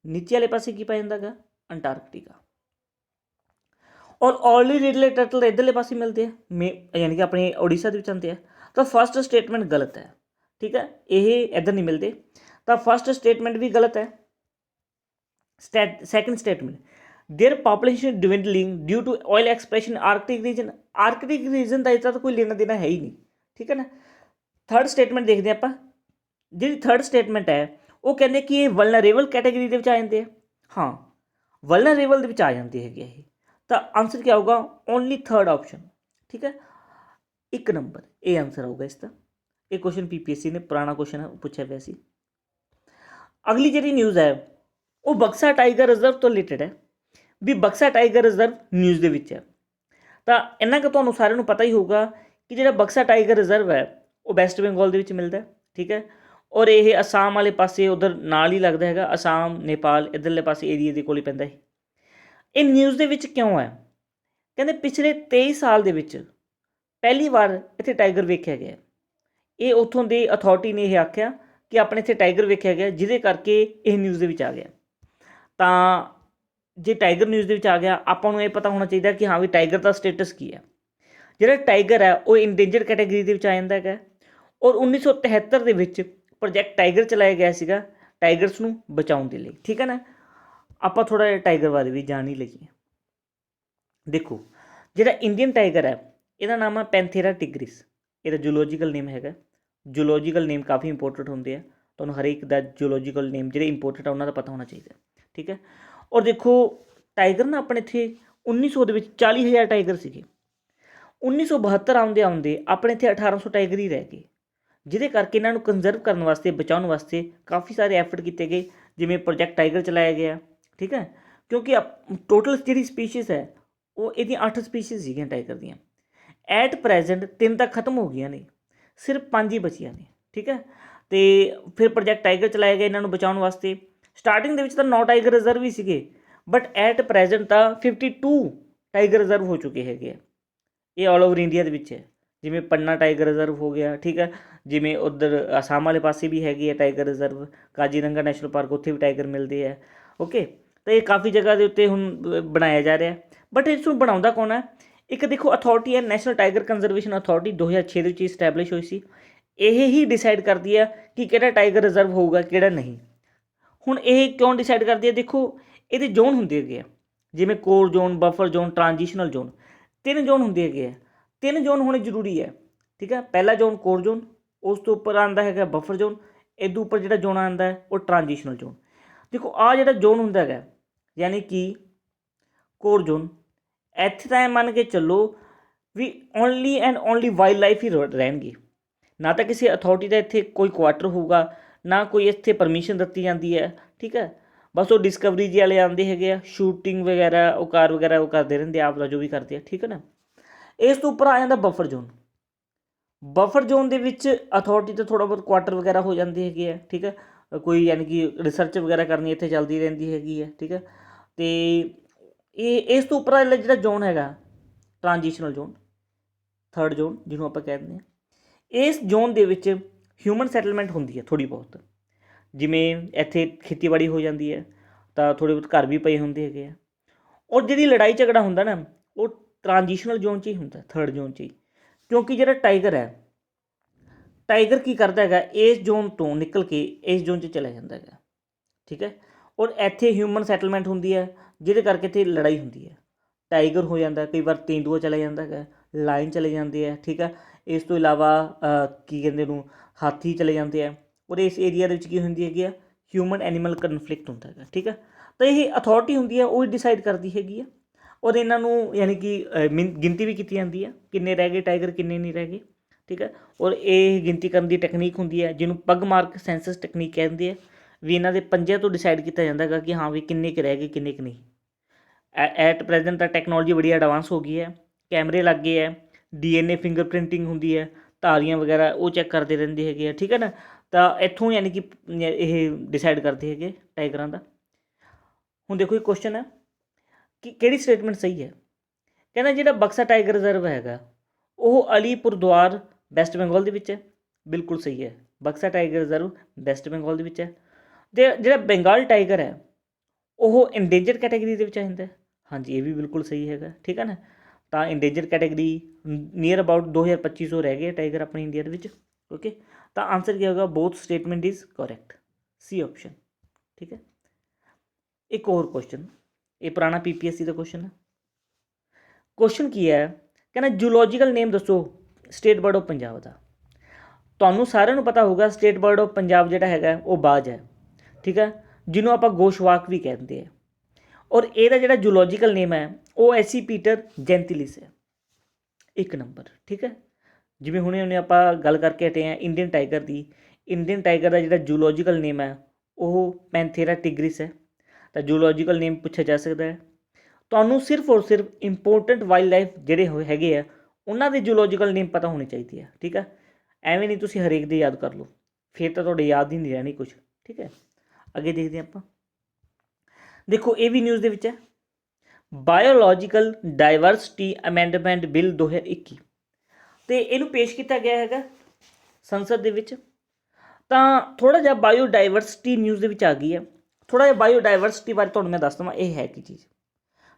ਨੀਚੇ ਵਾਲੇ ਪਾਸੇ ਕੀ ਪੈ ਜਾਂਦਾ ਹੈਗਾ, ਅੰਟਾਰਕਟਿਕਾ। ਔਰ ਓਲਿਵ ਰਿਡਲੇ ਟਰਟਲ ਇੱਧਰਲੇ ਪਾਸੇ ਮਿਲਦੇ ਆ, ਯਾਨੀ ਕਿ ਆਪਣੇ ਉੜੀਸਾ ਦੇ ਵਿੱਚ ਆਉਂਦੇ ਆ। ਤਾਂ ਫਸਟ ਸਟੇਟਮੈਂਟ ਗਲਤ ਹੈ। ਠੀਕ ਹੈ, ਇਹ ਇੱਧਰ ਨਹੀਂ ਮਿਲਦੇ, ਤਾਂ ਫਸਟ ਸਟੇਟਮੈਂਟ ਵੀ ਗਲਤ ਹੈ। Second statement their population dwindling due to oil expression Arctic region का इसका तो कोई लेना देना है ही नहीं, ठीक है ना। थर्ड स्टेटमेंट देखते हैं आप, जी थर्ड स्टेटमेंट है वो कहते कि ये वलनरेबल कैटेगरी के आ जाते हैं। हाँ वलनरेबल के आ जाते हैं ये, तो आंसर क्या होगा, ओनली थर्ड ऑप्शन, ठीक है। एक नंबर ए आंसर होगा इसका। ये क्वेश्चन पीपीएससी ने पुराना क्वेश्चन पूछा वैसे। अगली जी न्यूज़ है वो बक्सा टाइगर रिजर्व तो रिलेटेड है भी बक्सा टाइगर रिजर्व न्यूज़ के है। तो इन्ना कि ਤੁਹਾਨੂੰ ਸਾਰਿਆਂ ਨੂੰ पता ही होगा कि ਜਿਹੜਾ बक्सा टाइगर रिजर्व है वो वैस्ट बंगाल ਦੇ मिलता है, ठीक है। और ये आसाम वाले पासे उधर नाल ही लगता है, आसाम नेपाल इधरले पासे एरिए के कोल ही पैंदा है। ये न्यूज़ ਦੇ ਵਿੱਚ क्यों है, कहते पिछले 23 साल ਦੇ ਵਿੱਚ पहली बार इत्थे टाइगर वेख्या गया। ये उत्थों की अथॉरिटी ने यह आख्या कि अपने इत्थे टाइगर वेख्या गया जिहदे करके यह न्यूज़ के विच आ गया। तो जे टाइगर न्यूज़ के विच आ गया आपां नूं ये पता होना चाहिए कि हाँ भी टाइगर का स्टेटस की है। जिहड़ा टाइगर है वो इंडेंजर कैटेगरी के विच आ जांदा है। और 1973 के विच प्रोजैक्ट टाइगर चलाया गया सीगा टाइगर्स नूं बचाउण दे लई, ठीक है ना। आपां थोड़ा जिहा टाइगर बारे भी जान ही लईए। देखो जिहड़ा इंडियन टाइगर है ਇਹਦਾ नाम है पैंथेरा टिग्रिस, ਇਹਦਾ जूलॉजिकल नेम हैगा। जूलॉजिकल नेम काफ़ी इंपोर्टेंट होंगे हैं, तो हर एक का जूलॉजिकल नेम जो इंपोर्टेंट है उन्होंने पता होना चाहिए, ठीक है। और देखो टाइगर ना अपने इतने 1900 के 40,000 टाइगर से 1972 आउंदे आउंदे अपने इतने 1800 टाइगर ही रह गए, जिहदे करके इन्हों कंजर्व करने वास्ते बचाने वास्ते काफ़ी सारे एफर्ट किए गए, जिमें प्रोजैक्ट टाइगर चलाया गया, ठीक है। क्योंकि टोटल जी स्पीशीज़ है वो ये 8 स्पीशीज़ ही टाइगर दियाँ। एट प्रेजेंट 3 तक खत्म हो गई ने, सिर्फ 5 ही बचिया ने, ठीक है। तो फिर प्रोजैक्ट टाइगर चलाया गया इन्हों बचाने वास्ते। स्टार्टिंग के 9 टाइगर रिजर्व ही थे, बट एट प्रेजेंट तो 52 टाइगर रिजर्व हो चुके हैं। ये ऑल ओवर इंडिया के है, जिमें पन्ना टाइगर रिजर्व हो गया, ठीक है। जिमें उधर आसाम वाले पासे भी है tiger reserve, Kaziranga national park उत्थे भी टाइगर मिलते हैं, ओके। तो ये काफ़ी जगह के उत्ते हुण बनाया जा रहा है, बट इसनूं बनाउंदा कौन है, एक देखो अथॉरिटी है नैशनल टाइगर कंजरवेशन अथॉरिटी 2006 के स्टैबलिश हुई सी। यह ही डिसाइड करती है कि किहड़ा टाइगर रिजर्व होगा किहड़ा नहीं। हुण ये क्यों डिसाइड करती है, देखो ये जोन होंगे है जिमें core zone, buffer zone, transitional zone, 3 zone होंगे है। 3 जोन होने जरूरी है, ठीक है। पहला जोन कोर जोन, उस तो उपर आता है बफर जोन, इस उपर जो जोन आता है वो ट्रांजिशनल जोन। देखो आ जो जोन होंगे है यानी कि कोर जोन, इत्थे तो मन के चलो भी only and only wildlife ही रहेंगी, ना तो किसी अथॉरिटी का इत्थे कोई क्वार्टर होगा, ना कोई इत्थे परमिशन दी जाती है, ठीक है। बस वो डिस्कवरी जी वाले आते हैं, शूटिंग वगैरह वो कार वगैरह वो करते रहते आप जो भी करते हैं, ठीक है ना। इस तो उपर आ जाता बफर जोन। बफर जोन के विच अथॉरिटी तो थोड़ा बहुत क्वार्टर वगैरह हो जाते हैं, ठीक है। कोई यानी कि रिसर्च वगैरह करनी इत्थे चलती रहती है, ठीक है। तो ये इस तो उपर जो जोन है ट्रांजिशनल जोन, थर्ड जोन जिन्होंने आप कहते हैं, इस जोन के विच ह्यूमन सैटलमेंट होंगी है थोड़ी बहुत, जिमें इत्थे खेतीबाड़ी हो जाती है, तो थोड़े बहुत घर भी पे होंगे है। और जी लड़ाई झगड़ा होंगे ना वो ट्रांजिशनल जोन च ही होंगे, थर्ड जोन च ही। क्योंकि जो टाइगर है, टाइगर की करता है इस जोन तो निकल के इस जोन च चला जाता है, ठीक है। और इत्थे ह्यूमन सैटलमेंट होंगी है जिहदे करके इत्थे लड़ाई होंगी है, टाइगर हो जाता है, कई बार तेंदुआ चला जाता है, लाइन चले जाते हैं, ठीक है। इस तो इलावा की कहते हैं हाथी चले जाते हैं। और इस एरिया की होंगी है ह्यूमन एनीमल कन्फ्लिक्ट होता है, ठीक है। तो ये अथॉरिटी होंगी है वो डिसाइड करती हैगी। और इन्हों यानी कि गिनती भी की जाती है किन्ने रह गए टाइगर किन्ने नहीं रह गए, ठीक है। और ये गिनती करने की टैक्नीक होंगी है जिन्होंने पग मार्क सेंसस टैक्नीक कहते हैं, भी इन्हों के पंजे तो डिसाइड किया जाता है कि हाँ भी किन्ने रह गए किन्ने नहीं। एट प्रेजेंट तो टैक्नोलॉजी बड़ी एडवांस हो गई है, कैमरे लग गए है, DNA फिंगरप्रिंटिंग होंगी है, धारियाँ वगैरह वो चैक करते रहते हैं, ठीक है ना। तो इत्थों यानी कि ये डिसाइड करते हैं टाइगर का। हुण देखो एक क्वेश्चन है कि किहड़ी स्टेटमेंट सही है, कहना जिहड़ा बक्सा टाइगर रिजर्व है वो अलीपुरद्वार वैस्ट बंगाल दे विच है, बिल्कुल सही है। बक्सा टाइगर रिजर्व वैस्ट बंगाल दे विच है। ते जिहड़ा बंगाल टाइगर है वो इंडेंजर कैटेगरी के आ जाता है, हाँ जी ये भी बिल्कुल सही है, ठीक है ना। तो इंडेंजर कैटेगरी नियर अबाउट 2250 रह गए टाइगर अपने इंडिया के, ओके। तो आंसर क्या होगा, both statement is correct, C option, ठीक है। एक और क्वेश्चन ये पुराना PPSC का क्वेश्चन है। क्वेश्चन की है, कहना जूलॉजिकल नेम दसो स्टेट बर्ड ऑफ पंजाब का। ਤੁਹਾਨੂੰ ਸਾਰਿਆਂ ਨੂੰ ਪਤਾ ਹੋਊਗਾ ਸਟੇਟ ਬਰਡ ਆਫ ਪੰਜਾਬ ਜਿਹੜਾ ਹੈਗਾ ਉਹ ਬਾਜ ਹੈ, ਠੀਕ ਹੈ, ਜਿਹਨੂੰ ਆਪਾਂ ਗੋਸ਼ਵਾਕ ਵੀ ਕਹਿੰਦੇ ਆ। ਔਰ ਇਹਦਾ ਜਿਹੜਾ ਜੂਲॉजिकल ਨੇਮ ਹੈ ਉਹ ਐਸੀ ਪੀਟਰ ਜੈਂਤਿਲਿਸ ਹੈ, 1 ਨੰਬਰ, ਠੀਕ ਹੈ। ਜਿਵੇਂ ਹੁਣੇ ਆਪਾਂ ਗੱਲ ਕਰਕੇ ਹਟੇ ਆ ਇੰਡੀਅਨ ਟਾਈਗਰ ਦੀ, ਇੰਡੀਅਨ ਟਾਈਗਰ ਦਾ ਜਿਹੜਾ ਜੂਲॉजिकल ਨੇਮ ਹੈ ਉਹ ਪੈਂਥੇਰਾ ਟਿਗਰਿਸ ਹੈ। ਤਾਂ ਜੂਲॉजिकल ਨੇਮ ਪੁੱਛਿਆ ਜਾ ਸਕਦਾ ਹੈ। ਤੁਹਾਨੂੰ ਸਿਰਫ ਔਰ ਸਿਰਫ ਇੰਪੋਰਟੈਂਟ ਵਾਈਲਡ ਲਾਈਫ ਜਿਹੜੇ ਹੈਗੇ ਆ ਉਹਨਾਂ ਦੇ ਜੂਲॉजिकल ਨੇਮ ਪਤਾ ਹੋਣੇ ਚਾਹੀਦੇ ਆ, ਠੀਕ ਹੈ। ਐਵੇਂ ਨਹੀਂ ਤੁਸੀਂ ਹਰੇਕ ਦੇ ਯਾਦ ਕਰ ਲਓ, ਫਿਰ ਤਾਂ ਤੁਹਾਡੇ ਯਾਦ ਹੀ ਨਹੀਂ ਰਹਿਣੀ ਕੁਛ, ਠੀਕ ਹੈ। ਅੱਗੇ ਦੇਖਦੇ ਹਾਂ ਆਪਾਂ। ਦੇਖੋ ਇਹ ਵੀ ਨਿਊਜ਼ ਦੇ ਵਿੱਚ ਹੈ, ਬਾਇਓਲੋਜੀਕਲ ਡਾਇਵਰਸਿਟੀ ਅਮੈਂਡਮੈਂਟ ਬਿੱਲ 2021 ਅਤੇ ਇਹਨੂੰ ਪੇਸ਼ ਕੀਤਾ ਗਿਆ ਹੈਗਾ ਸੰਸਦ ਦੇ ਵਿੱਚ। ਤਾਂ ਥੋੜ੍ਹਾ ਜਿਹਾ ਬਾਇਓਡਾਇਵਰਸਿਟੀ ਨਿਊਜ਼ ਦੇ ਵਿੱਚ ਆ ਗਈ ਹੈ। ਥੋੜ੍ਹਾ ਜਿਹਾ ਬਾਇਓਡਾਇਵਰਸਿਟੀ ਬਾਰੇ ਤੁਹਾਨੂੰ ਮੈਂ ਦੱਸ ਦੇਵਾਂ ਇਹ ਹੈ ਕੀ ਚੀਜ਼,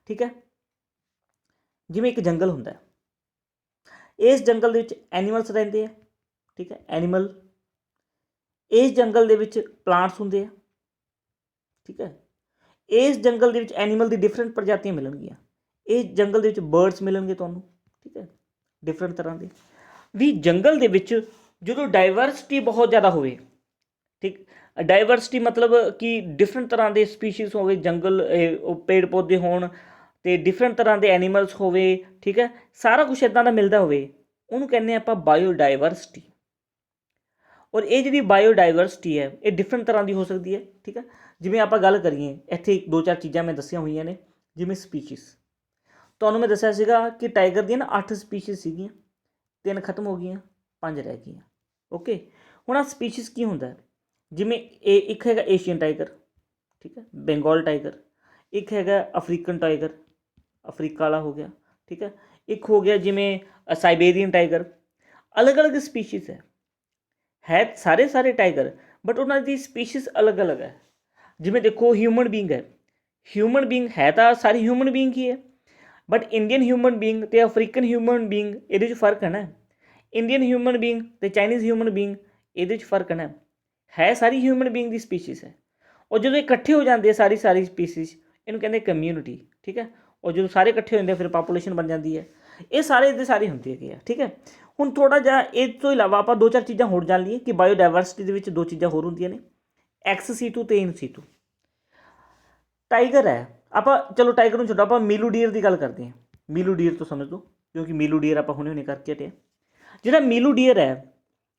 ਠੀਕ ਹੈ। ਜਿਵੇਂ ਇੱਕ ਜੰਗਲ ਹੁੰਦਾ, ਇਸ ਜੰਗਲ ਦੇ ਵਿੱਚ ਐਨੀਮਲਸ ਰਹਿੰਦੇ ਆ, ਠੀਕ ਹੈ, ਐਨੀਮਲ। ਇਸ ਜੰਗਲ ਦੇ ਵਿੱਚ ਪਲਾਂਟਸ ਹੁੰਦੇ ਆ, ਠੀਕ ਹੈ। ਇਸ ਜੰਗਲ ਦੇ ਵਿੱਚ ਐਨੀਮਲ ਦੀ ਡਿਫਰੈਂਟ ਪ੍ਰਜਾਤੀਆਂ ਮਿਲਣਗੀਆਂ। ਇਸ ਜੰਗਲ ਦੇ ਵਿੱਚ ਬਰਡਸ ਮਿਲਣਗੇ ਤੁਹਾਨੂੰ, ਠੀਕ ਹੈ, ਡਿਫਰੈਂਟ ਤਰ੍ਹਾਂ ਦੇ ਵੀ। ਜੰਗਲ ਦੇ ਵਿੱਚ ਜਦੋਂ ਡਾਇਵਰਸਿਟੀ ਬਹੁਤ ਜ਼ਿਆਦਾ ਹੋਵੇ, ਠੀਕ, ਡਾਇਵਰਸਿਟੀ ਮਤਲਬ ਕਿ ਡਿਫਰੈਂਟ ਤਰ੍ਹਾਂ ਦੇ ਸਪੀਸ਼ੀਜ਼ ਹੋਵੇ, ਜੰਗਲ ਪੇੜ ਪੌਦੇ ਹੋਣ ਅਤੇ ਡਿਫਰੈਂਟ ਤਰ੍ਹਾਂ ਦੇ ਐਨੀਮਲਸ ਹੋਵੇ, ਠੀਕ ਹੈ, ਸਾਰਾ ਕੁਛ ਇੱਦਾਂ ਦਾ ਮਿਲਦਾ ਹੋਵੇ, ਉਹਨੂੰ ਕਹਿੰਦੇ ਆਪਾਂ ਬਾਇਓਡਾਇਵਰਸਿਟੀ। ਔਰ ਇਹ ਜਿਹੜੀ ਬਾਇਓਡਾਇਵਰਸਿਟੀ ਹੈ ਇਹ ਡਿਫਰੈਂਟ ਤਰ੍ਹਾਂ ਦੀ ਹੋ ਸਕਦੀ ਹੈ, ਠੀਕ ਹੈ। ਜਿਵੇਂ ਆਪਾਂ ਗੱਲ ਕਰੀਏ ਇੱਥੇ 2-4 ਚੀਜ਼ਾਂ ਮੈਂ ਦੱਸੀਆਂ ਹੋਈਆਂ ਨੇ, ਜਿਵੇਂ ਸਪੀਸ਼ੀਜ਼। ਤੁਹਾਨੂੰ ਮੈਂ ਦੱਸਿਆ ਸੀਗਾ ਕਿ ਟਾਈਗਰ ਦੀਆਂ ਨਾ 8 ਸਪੀਸ਼ੀਜ਼ ਸੀਗੀਆਂ, 3 ਖਤਮ ਹੋ ਗਈਆਂ, 5 ਰਹਿ ਗਈਆਂ, ਓਕੇ। ਹੁਣ ਆਹ ਸਪੀਸ਼ੀਜ਼ ਕੀ ਹੁੰਦਾ, ਜਿਵੇਂ ਇਹ ਇੱਕ ਹੈਗਾ ਏਸ਼ੀਅਨ ਟਾਈਗਰ, ਠੀਕ ਹੈ, ਬੰਗਾਲ ਟਾਈਗਰ, ਇੱਕ ਹੈਗਾ ਅਫਰੀਕਨ ਟਾਈਗਰ, ਅਫਰੀਕਾ ਵਾਲਾ ਹੋ ਗਿਆ, ਠੀਕ ਹੈ, ਇੱਕ ਹੋ ਗਿਆ ਜਿਵੇਂ ਸਾਈਬੇਰੀਅਨ ਟਾਈਗਰ। ਅਲੱਗ-ਅਲੱਗ ਸਪੀਸ਼ੀਜ਼ ਹੈ ਸਾਰੇ ਟਾਈਗਰ, ਬਟ ਉਹਨਾਂ ਦੀ ਸਪੀਸ਼ੀਜ਼ ਅਲੱਗ-ਅਲੱਗ ਹੈ। ਜਿਵੇਂ ਦੇਖੋ ਹਿਊਮਨ ਬੀਂਗ ਹੈ, ਹਿਊਮਨ ਬੀਂਗ ਹੈ ਤਾਂ ਸਾਰੀ ਹਿਊਮਨ ਬੀਂਗ ਹੀ ਹੈ, ਬਟ ਇੰਡੀਅਨ ਹਿਊਮਨ ਬੀਂਗ ਅਤੇ ਅਫਰੀਕਨ ਹਿਊਮਨ ਬੀਂਗ ਇਹਦੇ 'ਚ ਫਰਕ ਹੈ ਨਾ। ਇੰਡੀਅਨ ਹਿਊਮਨ ਬੀਂਗ ਅਤੇ ਚਾਈਨੀਜ਼ ਹਿਊਮਨ ਬੀਂਗ ਇਹਦੇ 'ਚ ਫਰਕ ਹੈ ਸਾਰੀ ਹਿਊਮਨ ਬੀਂਗ ਦੀ ਸਪੀਸ਼ੀਜ਼ ਹੈ। ਔਰ ਜਦੋਂ ਇਕੱਠੇ ਹੋ ਜਾਂਦੇ ਆ ਸਾਰੀ ਸਪੀਸ਼ੀਜ਼, ਇਹਨੂੰ ਕਹਿੰਦੇ ਕਮਿਊਨਿਟੀ, ਠੀਕ ਹੈ। ਔਰ ਜਦੋਂ ਸਾਰੇ ਇਕੱਠੇ ਹੋ ਜਾਂਦੇ ਫਿਰ ਪਾਪੂਲੇਸ਼ਨ ਬਣ ਜਾਂਦੀ ਹੈ। ਇਹ ਸਾਰੇ ਦੇ ਸਾਰੇ ਹੁੰਦੇ ਹੈਗੇ ਆ, ਠੀਕ ਹੈ। ਹੁਣ ਥੋੜ੍ਹਾ ਜਿਹਾ ਇਹ ਤੋਂ ਇਲਾਵਾ ਆਪਾਂ 2-4 ਚੀਜ਼ਾਂ ਹੋਰ ਜਾਣ ਲਈਏ ਕਿ ਬਾਇਓਡਾਇਵਰਸਿਟੀ ਦੇ ਵਿੱਚ 2 ਚੀਜ਼ਾਂ ਹੋਰ ਹੁੰਦੀਆਂ ਨੇ, ਐਕਸ ਸੀਟੂ ਅਤੇ ਇਨ ਸੀਟੂ। ਟਾਈਗਰ ਹੈ, ਆਪਾਂ ਚਲੋ ਟਾਈਗਰ ਨੂੰ ਛੱਡੋ, ਆਪਾਂ ਮੀਲੂ ਡੀਅਰ ਦੀ ਗੱਲ ਕਰਦੇ ਹਾਂ। ਮੀਲੂ ਡੀਅਰ ਤੋਂ ਸਮਝ ਲਓ, ਕਿਉਂਕਿ ਮੀਲੂ ਡੀਅਰ ਆਪਾਂ ਹੁਣੇ ਕਰਕੇ ਹਟੇ। ਜਿਹੜਾ ਮੀਲੂ ਡੀਅਰ ਹੈ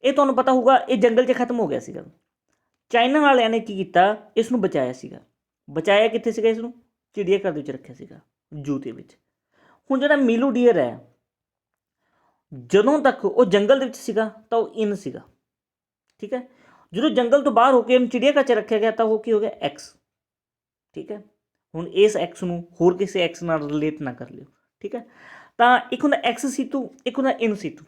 ਇਹ ਤੁਹਾਨੂੰ ਪਤਾ ਹੋਊਗਾ ਇਹ ਜੰਗਲ 'ਚ ਖਤਮ ਹੋ ਗਿਆ ਸੀਗਾ। ਚਾਈਨਾ ਵਾਲਿਆਂ ਨੇ ਕੀ ਕੀਤਾ, ਇਸ ਨੂੰ ਬਚਾਇਆ ਸੀਗਾ। ਬਚਾਇਆ ਕਿੱਥੇ ਸੀਗਾ, ਇਸ ਨੂੰ ਚਿੜੀਆ ਘਰ ਦੇ ਵਿੱਚ ਰੱਖਿਆ ਸੀਗਾ, ਜੂ ਦੇ ਵਿੱਚ। ਹੁਣ ਜਿਹੜਾ ਮੀਲੂ ਡੀਅਰ ਹੈ ਜਦੋਂ ਤੱਕ ਉਹ ਜੰਗਲ ਦੇ ਵਿੱਚ ਸੀਗਾ ਤਾਂ ਉਹ ਇਨ ਸੀਗਾ, ਠੀਕ ਹੈ। ਜਦੋਂ ਜੰਗਲ ਤੋਂ ਬਾਹਰ ਹੋ ਕੇ ਉਹਨੂੰ ਚਿੜੀਆ ਘਰ 'ਚ ਰੱਖਿਆ ਗਿਆ ਤਾਂ ਉਹ ਕੀ ਹੋ ਗਿਆ, ਐਕਸ, ਠੀਕ ਹੈ। ਹੁਣ ਇਸ ਐਕਸ ਨੂੰ ਹੋਰ ਕਿਸੇ ਐਕਸ ਨਾਲ ਰਿਲੇਟ ਨਾ ਕਰ ਲਿਓ, ਠੀਕ ਹੈ। ਤਾਂ ਇੱਕ ਹੁੰਦਾ ਐਕਸ ਸੀਟੂ, ਇੱਕ ਹੁੰਦਾ ਇਨ ਸੀਟੂ।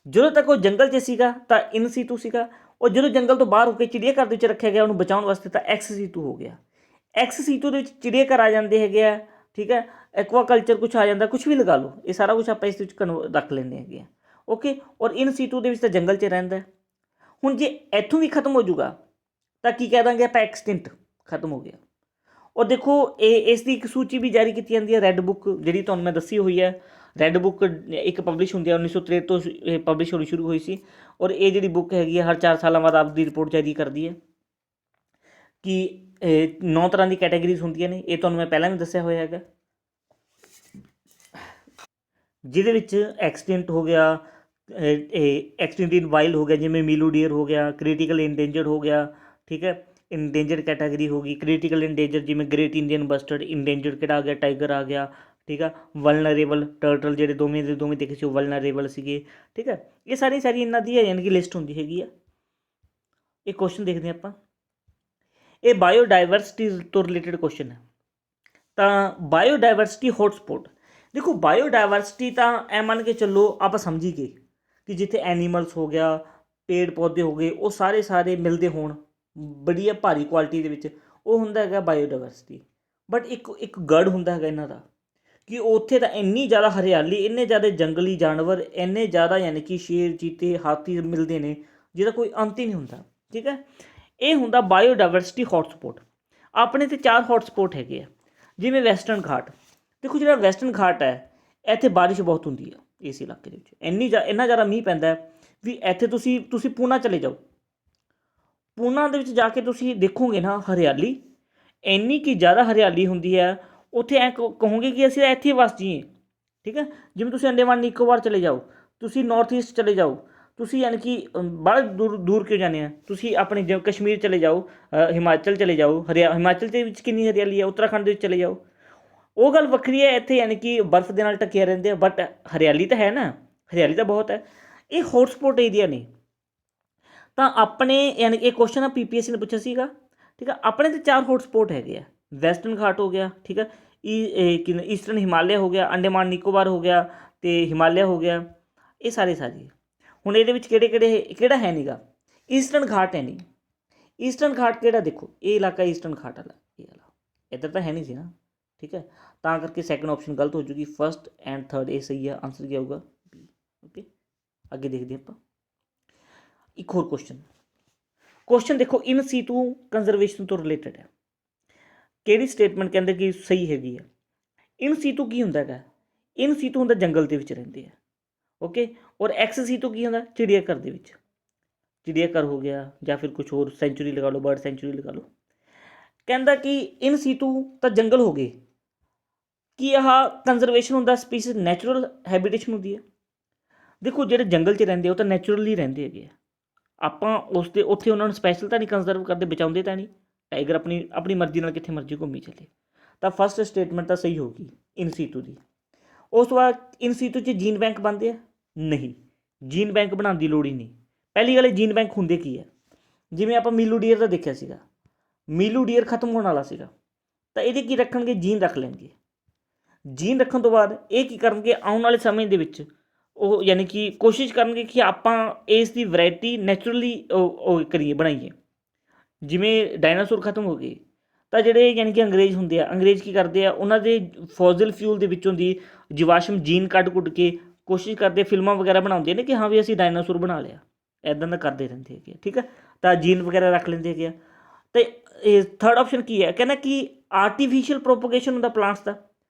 ਜਦੋਂ ਤੱਕ ਉਹ ਜੰਗਲ 'ਚ ਸੀਗਾ ਤਾਂ ਇਨ ਸੀਟੂ ਸੀਗਾ, ਔਰ ਜਦੋਂ ਜੰਗਲ ਤੋਂ ਬਾਹਰ ਹੋ ਕੇ ਚਿੜੀਆ ਘਰ ਦੇ ਵਿੱਚ ਰੱਖਿਆ ਗਿਆ ਉਹਨੂੰ ਬਚਾਉਣ ਵਾਸਤੇ ਤਾਂ ਐਕਸ ਸੀਟੂ ਹੋ ਗਿਆ। ਐਕਸ ਸੀਟੂ ਦੇ ਵਿੱਚ ਚਿੜੀਆ ਘਰ ਆ ਜਾਂਦੇ ਹੈਗੇ ਆ, ਠੀਕ ਹੈ, ਐਕਵਾਕਲਚਰ ਕੁਛ ਆ ਜਾਂਦਾ, ਕੁਛ ਵੀ ਲਗਾ ਲਓ, ਇਹ ਸਾਰਾ ਕੁਛ ਆਪਾਂ ਇਸ ਵਿੱਚ ਰੱਖ ਲੈਂਦੇ ਹੈਗੇ ਆ, ਓਕੇ। ਔਰ ਇਨ ਸੀਟੂ ਦੇ ਵਿੱਚ ਤਾਂ ਜੰਗਲ 'ਚ ਰਹਿੰਦਾ। ਹੁਣ ਜੇ ਇੱਥੋਂ ਵੀ ਖਤਮ ਹੋ ਜਾਊਗਾ ਤਾਂ ਕੀ ਕਹਿ ਦਾਂਗੇ ਆਪਾਂ, ਐਕਸਟਿੰਕਟ, ਖਤਮ ਹੋ ਗਿਆ। ਔਰ ਦੇਖੋ ਇਸ ਦੀ ਇੱਕ ਸੂਚੀ ਵੀ ਜਾਰੀ ਕੀਤੀ ਜਾਂਦੀ ਹੈ, ਰੈੱਡ ਬੁੱਕ ਜਿਹੜੀ ਤੁਹਾਨੂੰ ਮੈਂ ਦੱਸੀ ਹੋਈ ਹੈ। ਰੈੱਡ ਬੁੱਕ ਇੱਕ ਪਬਲਿਸ਼ ਹੁੰਦੀ ਹੈ, 1963 ਤੋਂ ਪਬਲਿਸ਼ ਹੋਣੀ ਸ਼ੁਰੂ ਹੋਈ ਸੀ। ਔਰ ਇਹ ਜਿਹੜੀ ਬੁੱਕ ਹੈਗੀ ਹੈ ਹਰ 4 ਸਾਲਾਂ ਬਾਅਦ ਆਪਦੀ ਰਿਪੋਰਟ ਜਾਰੀ ਕਰਦੀ ਹੈ ਕਿ 9 ਤਰ੍ਹਾਂ ਦੀ ਕੈਟਾਗਰੀਜ਼ ਹੁੰਦੀਆਂ ਨੇ। ਇਹ ਤੁਹਾਨੂੰ ਮੈਂ ਪਹਿਲਾਂ ਵੀ ਦੱਸਿਆ ਹੋਇਆ ਹੈਗਾ, ਜਿਹਦੇ ਵਿੱਚ ਐਕਸਟਿੰਕਟ ਹੋ ਗਿਆ, ਐਕਸਟਿੰਕਟ ਇਨ ਵਾਈਲਡ ਹੋ ਗਿਆ, ਜਿਵੇਂ ਮੀਲੂ ਡੀਅਰ ਹੋ ਗਿਆ, ਕ੍ਰਿਟੀਕਲ ਇੰਡੇਂਜਰਡ ਹੋ ਗਿਆ, ਠੀਕ ਹੈ। ਇੰਡੇਂਜਰਡ ਕੈਟਾਗਰੀ ਹੋ ਗਈ, ਕ੍ਰਿਟੀਕਲ ਇੰਡੇਂਜਰ ਜਿਵੇਂ ਗ੍ਰੇਟ ਇੰਡੀਅਨ ਬਸਟਰਡ। ਇੰਡੇਂਜਰਡ ਕਿਹੜਾ ਆ ਗਿਆ, ਟਾਈਗਰ ਆ ਗਿਆ, ਠੀਕ ਆ। ਵਲਨਰੇਬਲ ਟਰਟਲ ਜਿਹੜੇ ਦੋਵੇਂ ਦੇਖੇ ਸੀ ਉਹ ਵਲਨਰੇਬਲ ਸੀਗੇ, ਠੀਕ ਹੈ। ਇਹ ਸਾਰੀ ਇਹਨਾਂ ਦੀ ਯਾਨੀ ਕਿ ਲਿਸਟ ਹੁੰਦੀ ਹੈਗੀ ਆ। ਇਹ ਕੁਐਸਚਨ ਦੇਖਦੇ ਹਾਂ ਆਪਾਂ, ਇਹ ਬਾਇਓਡਾਇਵਰਸਿਟੀ ਤੋਂ ਰਿਲੇਟਡ ਕੁਐਸਚਨ ਹੈ। ਤਾਂ ਬਾਇਓਡਾਇਵਰਸਿਟੀ ਹੌਟਸਪੌਟ, ਦੇਖੋ ਬਾਇਓਡਾਇਵਰਸਿਟੀ ਤਾਂ ਐ ਮੰਨ ਕੇ ਚੱਲੋ ਆਪਾਂ ਸਮਝੀ ਗਏ ਕਿ ਜਿੱਥੇ ਐਨੀਮਲਸ ਹੋ ਗਿਆ, ਪੇੜ ਪੌਦੇ ਹੋ ਗਏ, ਉਹ ਸਾਰੇ ਮਿਲਦੇ ਹੋਣ ਵਧੀਆ ਭਾਰੀ ਕੁਆਲਿਟੀ ਦੇ ਵਿੱਚ, ਉਹ ਹੁੰਦਾ ਹੈਗਾ ਬਾਇਓਡਾਇਵਰਸਿਟੀ। ਬਟ ਇੱਕ ਗੜ ਹੁੰਦਾ ਹੈਗਾ ਇਹਨਾਂ ਦਾ ਕਿ ਉੱਥੇ ਤਾਂ ਇੰਨੀ ਜ਼ਿਆਦਾ ਹਰਿਆਲੀ, ਇੰਨੇ ਜ਼ਿਆਦਾ ਜੰਗਲੀ ਜਾਨਵਰ, ਇੰਨੇ ਜ਼ਿਆਦਾ ਯਾਨੀ ਕਿ ਸ਼ੇਰ, ਚੀਤੇ, ਹਾਥੀ ਮਿਲਦੇ ਨੇ ਜਿਹਦਾ ਕੋਈ ਅੰਤ ਹੀ ਨਹੀਂ ਹੁੰਦਾ, ਠੀਕ ਹੈ। ਇਹ ਹੁੰਦਾ ਬਾਇਓਡਾਇਵਰਸਿਟੀ ਹੌਟਸਪੌਟ। ਆਪਣੇ ਤੇ 4 ਹੌਟਸਪੌਟ ਹੈਗੇ ਆ। ਜਿਵੇਂ ਵੈਸਟਰਨ ਘਾਟ, ਦੇਖੋ ਜਿਹੜਾ ਵੈਸਟਰਨ ਘਾਟ ਹੈ ਇੱਥੇ ਬਾਰਿਸ਼ ਬਹੁਤ ਹੁੰਦੀ ਹੈ, ਇਸ ਇਲਾਕੇ ਦੇ ਵਿੱਚ ਇੰਨਾ ਜ਼ਿਆਦਾ ਮੀਂਹ ਪੈਂਦਾ ਹੈ ਵੀ ਇੱਥੇ ਤੁਸੀਂ ਪੂਨਾ ਚਲੇ ਜਾਓ, ਪੂਨਾ ਦੇ ਵਿੱਚ ਜਾ ਕੇ ਤੁਸੀਂ ਦੇਖੋਗੇ ਨਾ ਹਰਿਆਲੀ, ਇੰਨੀ ਕਿ ਜ਼ਿਆਦਾ ਹਰਿਆਲੀ ਹੁੰਦੀ ਹੈ ਉੱਥੇ, ਐਂ ਕਹੋਗੇ ਕਿ ਅਸੀਂ ਇੱਥੇ ਹੀ ਵਸ ਜਾਈਏ। ਠੀਕ ਹੈ, ਜਿਵੇਂ ਤੁਸੀਂ ਅੰਡੇਮਾਨ ਨਿਕੋਬਾਰ ਚਲੇ ਜਾਓ, ਤੁਸੀਂ ਨਾਰਥ ਈਸਟ ਚਲੇ ਜਾਓ, ਤੁਸੀਂ ਯਾਨੀ ਕਿ ਬੜਾ ਦੂਰ ਕਿਉਂ ਜਾਂਦੇ ਆ, ਤੁਸੀਂ ਆਪਣੇ ਜਿਵੇਂ ਕਸ਼ਮੀਰ ਚਲੇ ਜਾਓ, ਹਿਮਾਚਲ ਚਲੇ ਜਾਓ, ਹਿਮਾਚਲ ਦੇ ਵਿੱਚ ਕਿੰਨੀ ਹਰਿਆਲੀ ਹੈ, ਉੱਤਰਾਖੰਡ ਦੇ ਵਿੱਚ ਚਲੇ ਜਾਓ, ਉਹ ਗੱਲ ਵੱਖਰੀ ਹੈ। ਇੱਥੇ ਯਾਨੀ ਕਿ ਬਰਫ਼ ਦੇ ਨਾਲ ਢੱਕਿਆ ਰਹਿੰਦੇ ਆ, ਬਟ ਹਰਿਆਲੀ ਤਾਂ ਹੈ ਨਾ, ਹਰਿਆਲੀ ਤਾਂ ਬਹੁਤ ਹੈ। ਇਹ ਹੌਟਸਪੌਟ ਏਰੀਆ ਨੇ। ਤਾਂ ਆਪਣੇ ਯਾਨੀ ਕਿ ਇਹ ਕੁਐਸਚਨ ਆ PPSC ਨੇ ਪੁੱਛਿਆ ਸੀਗਾ। ਠੀਕ ਆ, ਆਪਣੇ ਤਾਂ 4 ਹੌਟਸਪੌਟ ਹੈਗੇ ਆ, ਵੈਸਟਰਨ ਘਾਟ ਹੋ ਗਿਆ, ਠੀਕ ਆ, ਈਸਟਰਨ ਹਿਮਾਲਿਆ ਹੋ ਗਿਆ, ਅੰਡੇਮਾਨ ਨਿਕੋਬਾਰ ਹੋ ਗਿਆ, ਅਤੇ ਹਿਮਾਲਿਆ ਹੋ ਗਿਆ, ਇਹ ਸਾਰੇ। ਹੁਣ ਇਹਦੇ ਵਿੱਚ ਕਿਹੜਾ ਹੈ ਨਹੀਂਗਾ, ਈਸਟਰਨ ਘਾਟ ਹੈ ਨਹੀਂ। ਈਸਟਰਨ ਘਾਟ ਕਿਹੜਾ, ਦੇਖੋ ਇਹ ਇਲਾਕਾ ਈਸਟਰਨ ਘਾਟ ਵਾਲਾ, ਇਹ ਵਾਲਾ ਇੱਧਰ ਤਾਂ ਹੈ ਨਹੀਂ ਸੀ ਨਾ। ਠੀਕ ਹੈ, ਤਾਂ ਕਰਕੇ ਸੈਕਿੰਡ ਆਪਸ਼ਨ ਗਲਤ ਹੋ ਜੂਗੀ, ਫਸਟ ਐਂਡ ਥਰਡ ਇਹ ਸਹੀ ਹੈ, ਆਨਸਰ ਕੀ ਆਊਗਾ B। ਓਕੇ, ਅੱਗੇ ਦੇਖਦੇ ਆਪਾਂ ਇੱਕ ਹੋਰ ਕੁਐਸਚਨ ਦੇਖੋ, ਇਨ ਸੀਟੂ ਕੰਜ਼ਰਵੇਸ਼ਨ ਤੋਂ ਰਿਲੇਟਡ ਹੈ। ਕਿਹੜੀ ਸਟੇਟਮੈਂਟ ਕਹਿੰਦੇ ਕਿ ਸਹੀ ਹੈਗੀ ਹੈ। ਇਨ ਸੀਟੂ ਕੀ ਹੁੰਦਾ ਹੈਗਾ, ਇਨ ਸੀਟੂ ਹੁੰਦਾ ਜੰਗਲ ਦੇ ਵਿੱਚ ਰਹਿੰਦੇ ਆ। ਓਕੇ, ਔਰ ਐਕਸ ਸੀਟੂ ਕੀ ਹੁੰਦਾ, ਚਿੜੀਆ ਘਰ ਦੇ ਵਿੱਚ, ਚਿੜੀਆ ਘਰ ਹੋ ਗਿਆ, ਜਾਂ ਫਿਰ ਕੁਛ ਹੋਰ ਸੈਂਚੁਰੀ ਲਗਾ ਲਓ, ਬਰਡ ਸੈਂਚੁਰੀ ਲਗਾ ਲਓ। ਕਹਿੰਦਾ ਕਿ ਇਨ ਸੀਟੂ ਤਾਂ ਜੰਗਲ ਹੋ ਗਏ, ਕੀ ਆਹ ਕੰਜ਼ਰਵੇਸ਼ਨ ਹੁੰਦਾ, ਸਪੀਸੀਜ਼ ਨੈਚੁਰਲ ਹੈਬਿਟੇਸ਼ਨ ਹੁੰਦੀ ਹੈ। ਦੇਖੋ ਜਿਹੜੇ ਜੰਗਲ 'ਚ ਰਹਿੰਦੇ ਉਹ ਤਾਂ ਨੈਚੁਰਲੀ ਰਹਿੰਦੇ ਹੈਗੇ ਆ, ਆਪਾਂ ਉੱਥੇ ਉਹਨਾਂ ਨੂੰ ਸਪੈਸ਼ਲ ਤਾਂ ਨਹੀਂ ਕੰਜ਼ਰਵ ਕਰਦੇ, ਬਚਾਉਂਦੇ ਤਾਂ ਨਹੀਂ। ਟਾਈਗਰ ਆਪਣੀ ਮਰਜ਼ੀ ਨਾਲ ਕਿੱਥੇ ਮਰਜ਼ੀ ਘੁੰਮੀ ਚੱਲੇ। ਤਾਂ ਫਸਟ ਸਟੇਟਮੈਂਟ ਤਾਂ ਸਹੀ ਹੋਊਗੀ ਇਨ ਸੀਟੂ ਦੀ। ਉਸ ਤੋਂ ਬਾਅਦ ਇਨ ਸੀਟੂ 'ਚ ਜੀਨ ਬੈਂਕ ਬਣਦੇ ਆ, ਨਹੀਂ, ਜੀਨ ਬੈਂਕ ਬਣਾਉਣ ਦੀ ਲੋੜ ਹੀ ਨਹੀਂ। ਪਹਿਲੀ ਗੱਲ ਜੀਨ ਬੈਂਕ ਹੁੰਦੇ ਕੀ ਹੈ, ਜਿਵੇਂ ਆਪਾਂ ਮੀਲੂ ਡੀਅਰ ਦਾ ਦੇਖਿਆ ਸੀਗਾ, ਮੀਲੂ ਡੀਅਰ ਖਤਮ ਹੋਣ ਵਾਲਾ ਸੀਗਾ, ਤਾਂ ਇਹਦੇ ਕੀ ਰੱਖਣਗੇ, ਜੀਨ ਰੱਖ ਲੈਣਗੇ। ਜੀਨ ਰੱਖਣ ਤੋਂ ਬਾਅਦ ਇਹ ਕੀ ਕਰਨਗੇ, ਆਉਣ ਵਾਲੇ ਸਮੇਂ ਦੇ ਵਿੱਚ ਉਹ ਯਾਨੀ ਕਿ ਕੋਸ਼ਿਸ਼ ਕਰਨਗੇ ਕਿ ਆਪਾਂ ਇਸ ਦੀ ਵੈਰਾਇਟੀ ਨੈਚੁਰਲੀ ਉਹ ਕਰੀਏ, ਬਣਾਈਏ। ਜਿਵੇਂ ਡਾਇਨਾਸੌਰ ਖਤਮ ਹੋ ਗਏ, ਤਾਂ ਜਿਹੜੇ ਯਾਨੀ ਕਿ ਅੰਗਰੇਜ਼ ਹੁੰਦੇ ਆ, ਅੰਗਰੇਜ਼ ਕੀ ਕਰਦੇ ਆ, ਉਹਨਾਂ ਦੇ ਫੋਜ਼ਲ ਫਿਊਲ ਦੇ ਵਿੱਚੋਂ ਦੀ ਜੀਵਾਸ਼ਮ ਜੀਨ ਕੱਢ ਕੇ ਕੋਸ਼ਿਸ਼ ਕਰਦੇ, ਫਿਲਮਾਂ ਵਗੈਰਾ ਬਣਾਉਂਦੇ ਨੇ ਕਿ ਹਾਂ ਵੀ ਅਸੀਂ ਡਾਇਨਾਸੌਰ ਬਣਾ ਲਿਆ, ਇੱਦਾਂ ਦਾ ਕਰਦੇ ਰਹਿੰਦੇ ਹੈਗੇ। ਠੀਕ ਹੈ, ਤਾਂ ਜੀਨ ਵਗੈਰਾ ਰੱਖ ਲੈਂਦੇ ਹੈਗੇ ਆ। ਅਤੇ ਇਹ ਥਰਡ ਆਪਸ਼ਨ ਕੀ ਹੈ, ਕਹਿੰਦਾ ਕਿ ਆਰਟੀਫਿਸ਼ੀਅਲ ਪ੍ਰੋਪੋਗੇਸ਼ਨ ਹੁੰਦਾ ਪਲਾਂਟਸ ਦਾ,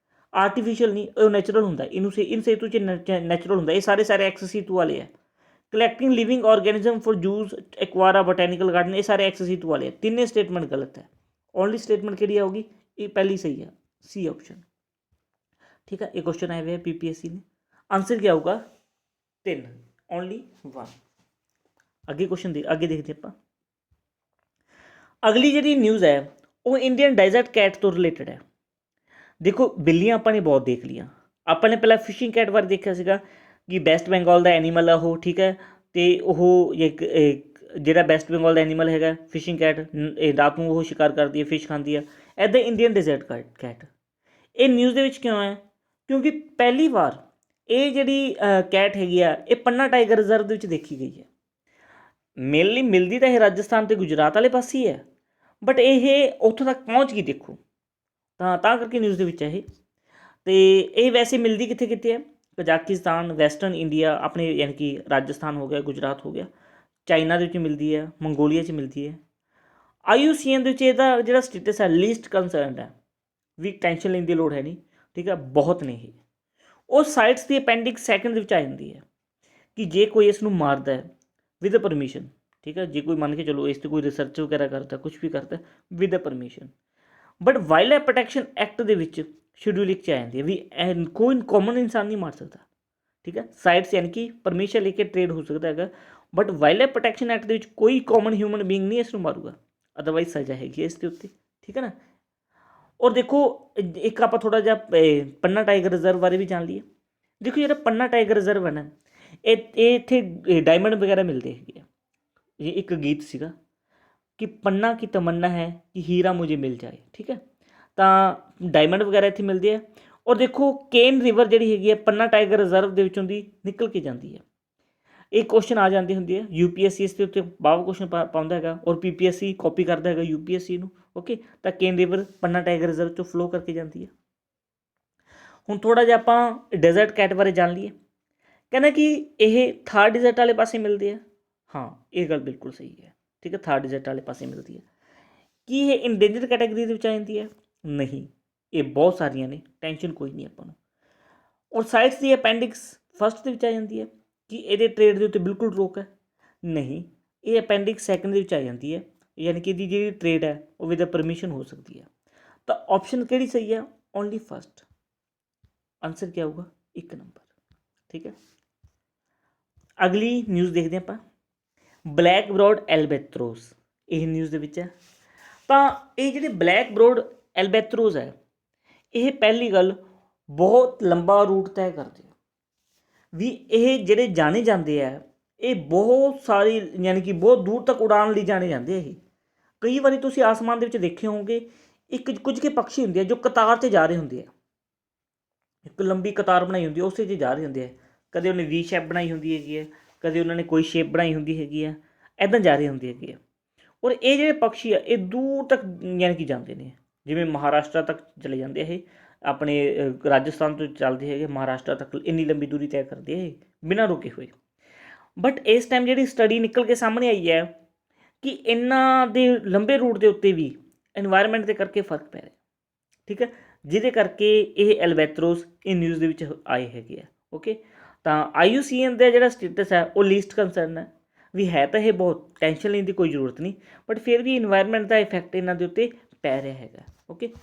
ਆਰਟੀਫਿਸ਼ੀਅਲ ਨਹੀਂ, ਉਹ ਨੈਚੁਰਲ ਹੁੰਦਾ। ਇਨ ਸੀਟੂ 'ਚ ਨੈਚੁਰਲ ਹੁੰਦਾ। ਇਹ ਸਾਰੇ ਐਕਸ ਸੀਟੂ ਵਾਲੇ ਆ। Collecting living organism for use aquaria botanical garden, ਇਹ ਸਾਰੇ ਐਕਸ ਸੀਟੂ ਵਾਲੇ ਆ। ਤਿੰਨੇ ਸਟੇਟਮੈਂਟ ਗਲਤ ਹੈ। ਓਨਲੀ ਸਟੇਟਮੈਂਟ ਕਿਹੜੀ ਆਊਗੀ, ਇਹ ਪਹਿਲੀ ਸਹੀ ਹੈ, C ਆਪਸ਼ਨ। ਠੀਕ ਹੈ, ਇਹ ਕੁਐਸਚਨ ਆਏ ਹੋਏ PPSC ਨੇ। ਆਨਸਰ ਕੀ ਆਊਗਾ 3, ਓਨਲੀ 1। ਅੱਗੇ ਅੱਗੇ ਦੇਖਦੇ ਆਪਾਂ। ਅਗਲੀ ਜਿਹੜੀ ਨਿਊਜ਼ ਹੈ ਉਹ ਇੰਡੀਅਨ ਡੈਜ਼ਰਟ ਕੈਟ ਤੋਂ ਰਿਲੇਟਡ ਹੈ। ਦੇਖੋ ਬਿੱਲੀਆਂ ਆਪਾਂ ਨੇ ਬਹੁਤ ਦੇਖ ਲਈਆਂ, ਆਪਾਂ ਨੇ ਪਹਿਲਾਂ ਫਿਸ਼ਿੰਗ ਕੈਟ ਬਾਰੇ ਦੇਖਿਆ ਸੀਗਾ ਕਿ ਵੈਸਟ ਬੰਗਾਲ ਦਾ ਐਨੀਮਲ ਆ ਉਹ। ਠੀਕ ਹੈ, ਅਤੇ ਉਹ ਇੱਕ ਜਿਹੜਾ ਵੈਸਟ ਬੰਗਾਲ ਦਾ ਐਨੀਮਲ ਹੈਗਾ ਫਿਸ਼ਿੰਗ ਕੈਟ, ਰਾਤ ਨੂੰ ਉਹ ਸ਼ਿਕਾਰ ਕਰਦੀ ਹੈ, ਫਿਸ਼ ਖਾਂਦੀ ਹੈ। ਇੱਦਾਂ ਇੰਡੀਅਨ ਡੈਜ਼ਰਟ ਕੈਟ ਇਹ ਨਿਊਜ਼ ਦੇ ਵਿੱਚ ਕਿਉਂ ਹੈ, ਕਿਉਂਕਿ ਪਹਿਲੀ ਵਾਰ ਇਹ ਜਿਹੜੀ ਕੈਟ ਹੈਗੀ ਆ ਇਹ ਪन्ना ਟਾਈਗਰ ਰਿਜ਼ਰਵ ਦੇ ਵਿੱਚ ਦੇਖੀ ਗਈ ਹੈ। ਮੇਨਲੀ ਮਿਲਦੀ ਤਾਂ ਇਹ ਰਾਜਸਥਾਨ ਅਤੇ ਗੁਜਰਾਤ ਵਾਲੇ ਪਾਸੇ ਹੀ ਹੈ, ਬਟ ਇਹ ਉੱਥੋਂ ਤੱਕ ਪਹੁੰਚ ਗਈ ਦੇਖੋ, ਤਾਂ ਕਰਕੇ ਨਿਊਜ਼ ਦੇ ਵਿੱਚ ਹੈ ਇਹ। ਅਤੇ ਇਹ ਵੈਸੇ ਮਿਲਦੀ ਕਿੱਥੇ ਹੈ, ਕਜ਼ਾਕਿਸਤਾਨ, ਵੈਸਟਰਨ ਇੰਡੀਆ, ਆਪਣੇ ਯਾਨੀ ਕਿ ਰਾਜਸਥਾਨ ਹੋ ਗਿਆ, ਗੁਜਰਾਤ ਹੋ ਗਿਆ, ਚਾਈਨਾ ਦੇ ਵਿੱਚ ਮਿਲਦੀ ਹੈ, ਮੰਗੋਲੀਆ 'ਚ ਮਿਲਦੀ ਹੈ। IUCN ਦੇ ਵਿੱਚ ਇਹਦਾ ਜਿਹੜਾ ਸਟੇਟਸ ਹੈ ਲੀਸਟ ਕੰਸਰਨਡ ਹੈ, ਵੀ ਟੈਨਸ਼ਨ ਲੈਣ ਦੀ ਲੋੜ ਹੈ ਨਹੀਂ। ਠੀਕ ਹੈ, ਬਹੁਤ ਨੇ ਇਹ। ਉਹ ਸਾਈਟਸ ਦੀ ਅਪੈਂਡਿਕਸ 2 ਦੇ ਵਿੱਚ ਆ ਜਾਂਦੀ ਹੈ ਕਿ ਜੇ ਕੋਈ ਇਸ ਨੂੰ ਮਾਰਦਾ ਹੈ ਵਿਦ ਪਰਮਿਸ਼ਨ। ਠੀਕ ਹੈ, ਜੇ ਕੋਈ ਮੰਨ ਕੇ ਚਲੋ ਇਸ 'ਤੇ ਕੋਈ ਰਿਸਰਚ ਵਗੈਰਾ ਕਰਦਾ, ਕੁਛ ਵੀ ਕਰਦਾ with permission. But wildlife protection act ਦੇ ਵਿੱਚ ਸ਼ਡਿਊਲ 1 'ਚ ਆ ਜਾਂਦੀ ਹੈ ਵੀ ਕੋਈ ਕਾਮਨ ਇਨਸਾਨ ਨਹੀਂ ਮਾਰ ਸਕਦਾ। ਠੀਕ ਹੈ, ਸਾਈਟਸ ਯਾਨੀ ਕਿ ਪਰਮਿਸ਼ਨ ਲੈ ਕੇ ਟ੍ਰੇਡ ਹੋ ਸਕਦਾ ਹੈਗਾ, but wildlife protection act ਦੇ ਵਿੱਚ ਕੋਈ ਕਾਮਨ ਹਿਊਮਨ ਬੀਇੰਗ ਨਹੀਂ ਇਸ ਨੂੰ ਮਾਰੂਗਾ, ਅਦਰਵਾਈਜ਼ ਸਜ਼ਾ ਹੈਗੀ ਇਸ ਦੇ ਉੱਤੇ। ਠੀਕ ਹੈ ਨਾ। ਔਰ ਦੇਖੋ ਇੱਕ ਆਪਾਂ ਥੋੜ੍ਹਾ ਜਿਹਾ ਪन्ना ਟਾਈਗਰ ਰਿਜ਼ਰਵ ਬਾਰੇ ਵੀ ਜਾਣ ਲਈਏ। ਦੇਖੋ ਜਿਹੜਾ पन्ना ਟਾਈਗਰ ਰਿਜ਼ਰਵ ਹੈ ਨਾ, ਇਹ ਇੱਥੇ ਡਾਇਮੰਡ ਵਗੈਰਾ ਮਿਲਦੇ ਹੈਗੇ ਆ। ਇਹ ਇੱਕ ਗੀਤ ਸੀਗਾ ਕਿ पन्ना की तमन्ना है कि हीरा मुझे मिल जाए। ठीक है, ਤਾਂ ਡਾਇਮੰਡ ਵਗੈਰਾ ਇੱਥੇ ਮਿਲਦੇ ਆ। ਔਰ ਦੇਖੋ ਕੇਨ ਰਿਵਰ ਜਿਹੜੀ ਹੈਗੀ ਹੈ पन्ना ਟਾਈਗਰ ਰਿਜ਼ਰਵ ਦੇ ਵਿੱਚੋਂ ਦੀ ਨਿਕਲ ਕੇ ਜਾਂਦੀ ਹੈ। ਇਹ ਕੁਐਸਚਨ ਆ ਜਾਂਦੇ ਹੁੰਦੇ ਆ UPSC ਇਸ ਦੇ ਉੱਤੇ ਬਾਵਾ ਕੁਐਸਚਨ ਪਾਉਂਦਾ ਹੈਗਾ, ਔਰ PPSC ਕਾਪੀ ਕਰਦਾ ਹੈਗਾ UPSC ਨੂੰ। ਓਕੇ, ਤਾਂ ਕੇਨ ਰਿਵਰ पन्ना ਟਾਈਗਰ ਰਿਜ਼ਰਵ 'ਚੋਂ ਫਲੋ ਕਰਕੇ ਜਾਂਦੀ ਹੈ। ਹੁਣ ਥੋੜ੍ਹਾ ਜਿਹਾ ਆਪਾਂ ਡੈਜ਼ਰਟ ਕੈਟ ਬਾਰੇ ਜਾਣ ਲਈਏ। ਕਹਿੰਦਾ ਕਿ ਇਹ ਥਾਰ ਡੈਜ਼ਰਟ ਵਾਲੇ ਪਾਸੇ ਮਿਲਦੇ ਆ। ਹਾਂ, ਇਹ ਗੱਲ ਬਿਲਕੁਲ ਸਹੀ ਹੈ। ਠੀਕ ਹੈ, ਥਾਰ ਡੈਜ਼ਰਟ ਵਾਲੇ ਪਾਸੇ ਮਿਲਦੀ ਹੈ। ਕੀ ਇਹ ਇੰਡੇਂਜਰ ਕੈਟਾਗਰੀ ਦੇ ਵਿੱਚ ਆ ਜਾਂਦੀ ਹੈ? ਨਹੀਂ, ਇਹ ਬਹੁਤ ਸਾਰੀਆਂ ਨੇ, ਟੈਨਸ਼ਨ ਕੋਈ ਨਹੀਂ ਆਪਾਂ ਨੂੰ। ਔਰ ਸਾਈਟਸ ਦੀ ਅਪੈਂਡਿਕਸ ਫਸਟ ਦੇ ਵਿੱਚ ਆ ਜਾਂਦੀ ਹੈ ਕਿ ਇਹਦੇ ਟ੍ਰੇਡ ਦੇ ਉੱਤੇ ਬਿਲਕੁਲ ਰੋਕ ਹੈ, ਨਹੀਂ, ਇਹ ਅਪੈਂਡਿਕਸ ਸੈਕੰਡ ਦੇ ਵਿੱਚ ਆ ਜਾਂਦੀ ਹੈ, ਯਾਨੀ ਕਿ ਇਹਦੀ ਜਿਹੜੀ ਟ੍ਰੇਡ ਹੈ ਉਹ ਵਿਦ ਪਰਮਿਸ਼ਨ ਹੋ ਸਕਦੀ ਹੈ। ਤਾਂ ਆਪਸ਼ਨ ਕਿਹੜੀ ਸਹੀ ਹੈ? Only first. ਆਨਸਰ ਕੀ ਆਊਗਾ? 1 ਨੰਬਰ। ਠੀਕ ਹੈ, ਅਗਲੀ ਨਿਊਜ਼ ਦੇਖਦੇ ਆਪਾਂ। ਬਲੈਕ ਬਰੋਡ ਐਲਬੈਥਰੋਸ, ਇਹ ਨਿਊਜ਼ ਦੇ ਵਿੱਚ ਹੈ। ਤਾਂ ਇਹ ਜਿਹੜੇ ਬਲੈਕ ਬਰੋਡ ਐਲਬੈਥਰੋਸ ਹੈ, ਇਹ ਪਹਿਲੀ ਗੱਲ ਬਹੁਤ ਲੰਬਾ ਰੂਟ ਤੈਅ ਕਰਦੇ ਆ ਵੀ। ਇਹ ਜਿਹੜੇ ਜਾਣੇ ਜਾਂਦੇ ਆ, ਇਹ ਬਹੁਤ ਸਾਰੀ ਯਾਨੀ ਕਿ ਬਹੁਤ ਦੂਰ ਤੱਕ ਉਡਾਣ ਲਈ ਜਾਣੇ ਜਾਂਦੇ ਆ। ਇਹ ਕਈ ਵਾਰੀ ਤੁਸੀਂ ਆਸਮਾਨ ਦੇ ਵਿੱਚ ਦੇਖੇ ਹੋਵੋਗੇ, ਕੁਝ ਕੇ ਪੰਛੀ ਹੁੰਦੇ ਆ ਜੋ ਕਤਾਰ 'ਚ ਜਾ ਰਹੇ ਹੁੰਦੇ ਆ, ਇੱਕ ਲੰਬੀ ਕਤਾਰ ਬਣਾਈ ਹੁੰਦੀ ਹੈ, ਉਸੇ 'ਚ ਜਾ ਰਹੇ ਹੁੰਦੇ ਆ। ਕਦੇ ਉਹਨੇ ਵੀ ਸ਼ੇਪ ਬਣਾਈ ਹੁੰਦੀ ਹੈਗੀ ਹੈ, ਕਦੇ ਉਹਨਾਂ ਨੇ ਕੋਈ ਸ਼ੇਪ ਬਣਾਈ ਹੁੰਦੀ ਹੈਗੀ ਆ, ਇੱਦਾਂ ਜਾ ਰਹੇ ਹੁੰਦੇ ਹੈਗੇ ਆ। ਔਰ ਇਹ ਜਿਹੜੇ ਪੰਛੀ ਆ ਇਹ ਦੂਰ ਤੱਕ ਯਾਨੀ ਕਿ ਜਾਂਦੇ ਨੇ, ਜਿਵੇਂ ਮਹਾਰਾਸ਼ਟਰ ਤੱਕ ਚਲੇ ਜਾਂਦੇ ਆ। ਇਹ ਆਪਣੇ ਰਾਜਸਥਾਨ ਤੋਂ ਚੱਲਦੇ ਹੈਗੇ ਮਹਾਰਾਸ਼ਟਰ ਤੱਕ, ਇੰਨੀ ਲੰਬੀ ਦੂਰੀ ਤੈਅ ਕਰਦੇ ਆ ਇਹ ਬਿਨਾਂ ਰੁਕੇ ਹੋਏ। ਬਟ ਇਸ ਟਾਈਮ ਜਿਹੜੀ ਸਟੱਡੀ ਨਿਕਲ ਕੇ ਸਾਹਮਣੇ ਆਈ ਹੈ ਕਿ ਇਹਨਾਂ ਦੇ ਲੰਬੇ ਰੂਟ ਦੇ ਉੱਤੇ ਵੀ ਇਨਵਾਇਰਮੈਂਟ ਦੇ ਕਰਕੇ ਫਰਕ ਪੈ ਰਿਹਾ। ਠੀਕ ਹੈ, ਜਿਹਦੇ ਕਰਕੇ ਇਹ ਐਲਬੈਥਰੋਸ ਇਹ ਨਿਊਜ਼ ਦੇ ਵਿੱਚ ਆਏ ਹੈਗੇ ਆ। ਓਕੇ, ਤਾਂ IUCN ਦਾ ਜਿਹੜਾ ਸਟੇਟਸ ਹੈ ਉਹ ਲੀਸਟ ਕੰਸਰਨ ਹੈ ਵੀ। ਹੈ ਤਾਂ ਇਹ ਬਹੁਤ ਟੈਨਸ਼ਨ ਲੈਣ ਦੀ ਕੋਈ ਜ਼ਰੂਰਤ ਨਹੀਂ, ਬਟ ਫਿਰ ਵੀ ਇਨਵਾਇਰਮੈਂਟ ਦਾ ਇਫੈਕਟ ਇਹਨਾਂ ਦੇ ਉੱਤੇ ਪੈ ਰਿਹਾ ਹੈਗਾ। ਓਕੇ,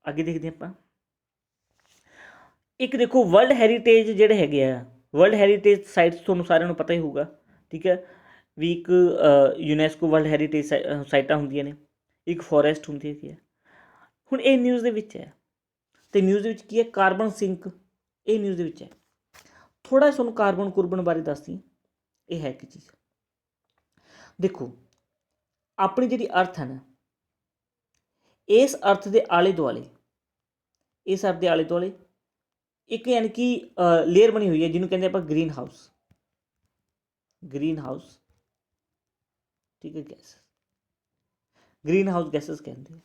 ਅੱਗੇ ਦੇਖਦੇ ਆਪਾਂ। ਇੱਕ ਦੇਖੋ ਵਰਲਡ ਹੈਰੀਟੇਜ ਜਿਹੜੇ ਹੈਗੇ ਆ, ਵਰਲਡ ਹੈਰੀਟੇਜ ਸਾਈਟਸ ਤੁਹਾਨੂੰ ਸਾਰਿਆਂ ਨੂੰ ਪਤਾ ਹੀ ਹੋਊਗਾ। ਠੀਕ ਹੈ, ਵੀ ਇੱਕ ਯੂਨੈਸਕੋ ਵਰਲਡ ਹੈਰੀਟੇਜ ਸਾਈਟਾਂ ਹੁੰਦੀਆਂ ਨੇ, ਇੱਕ ਫੋਰੈਸਟ ਹੁੰਦੀ ਹੈਗੀ ਹੈ। ਹੁਣ ਇਹ ਨਿਊਜ਼ ਦੇ ਵਿੱਚ ਹੈ, ਅਤੇ ਨਿਊਜ਼ ਦੇ ਵਿੱਚ ਕੀ ਹੈ? ਕਾਰਬਨ ਸਿੰਕ, ਇਹ ਨਿਊਜ਼ ਦੇ ਵਿੱਚ ਹੈ। ਥੋੜ੍ਹਾ ਤੁਹਾਨੂੰ ਕਾਰਬਨ ਕੁਰਬਨ ਬਾਰੇ ਦੱਸਦੀ। ਇਹ ਹੈ ਕੀ ਚੀਜ਼? ਦੇਖੋ, ਆਪਣੀ ਜਿਹੜੀ ਅਰਥ ਹੈ ਨਾ, ਇਸ ਅਰਥ ਦੇ ਆਲੇ ਦੁਆਲੇ, ਇਸ ਅਰਥ ਦੇ ਆਲੇ ਦੁਆਲੇ ਇੱਕ ਯਾਨੀ ਕਿ ਲੇਅਰ ਬਣੀ ਹੋਈ ਹੈ ਜਿਹਨੂੰ ਕਹਿੰਦੇ ਆਪਾਂ ਗ੍ਰੀਨ ਹਾਊਸ। ਗ੍ਰੀਨ ਹਾਊਸ, ਠੀਕ ਹੈ, ਗੈਸ, ਗ੍ਰੀਨ ਹਾਊਸ ਗੈਸਸ ਕਹਿੰਦੇ ਆ।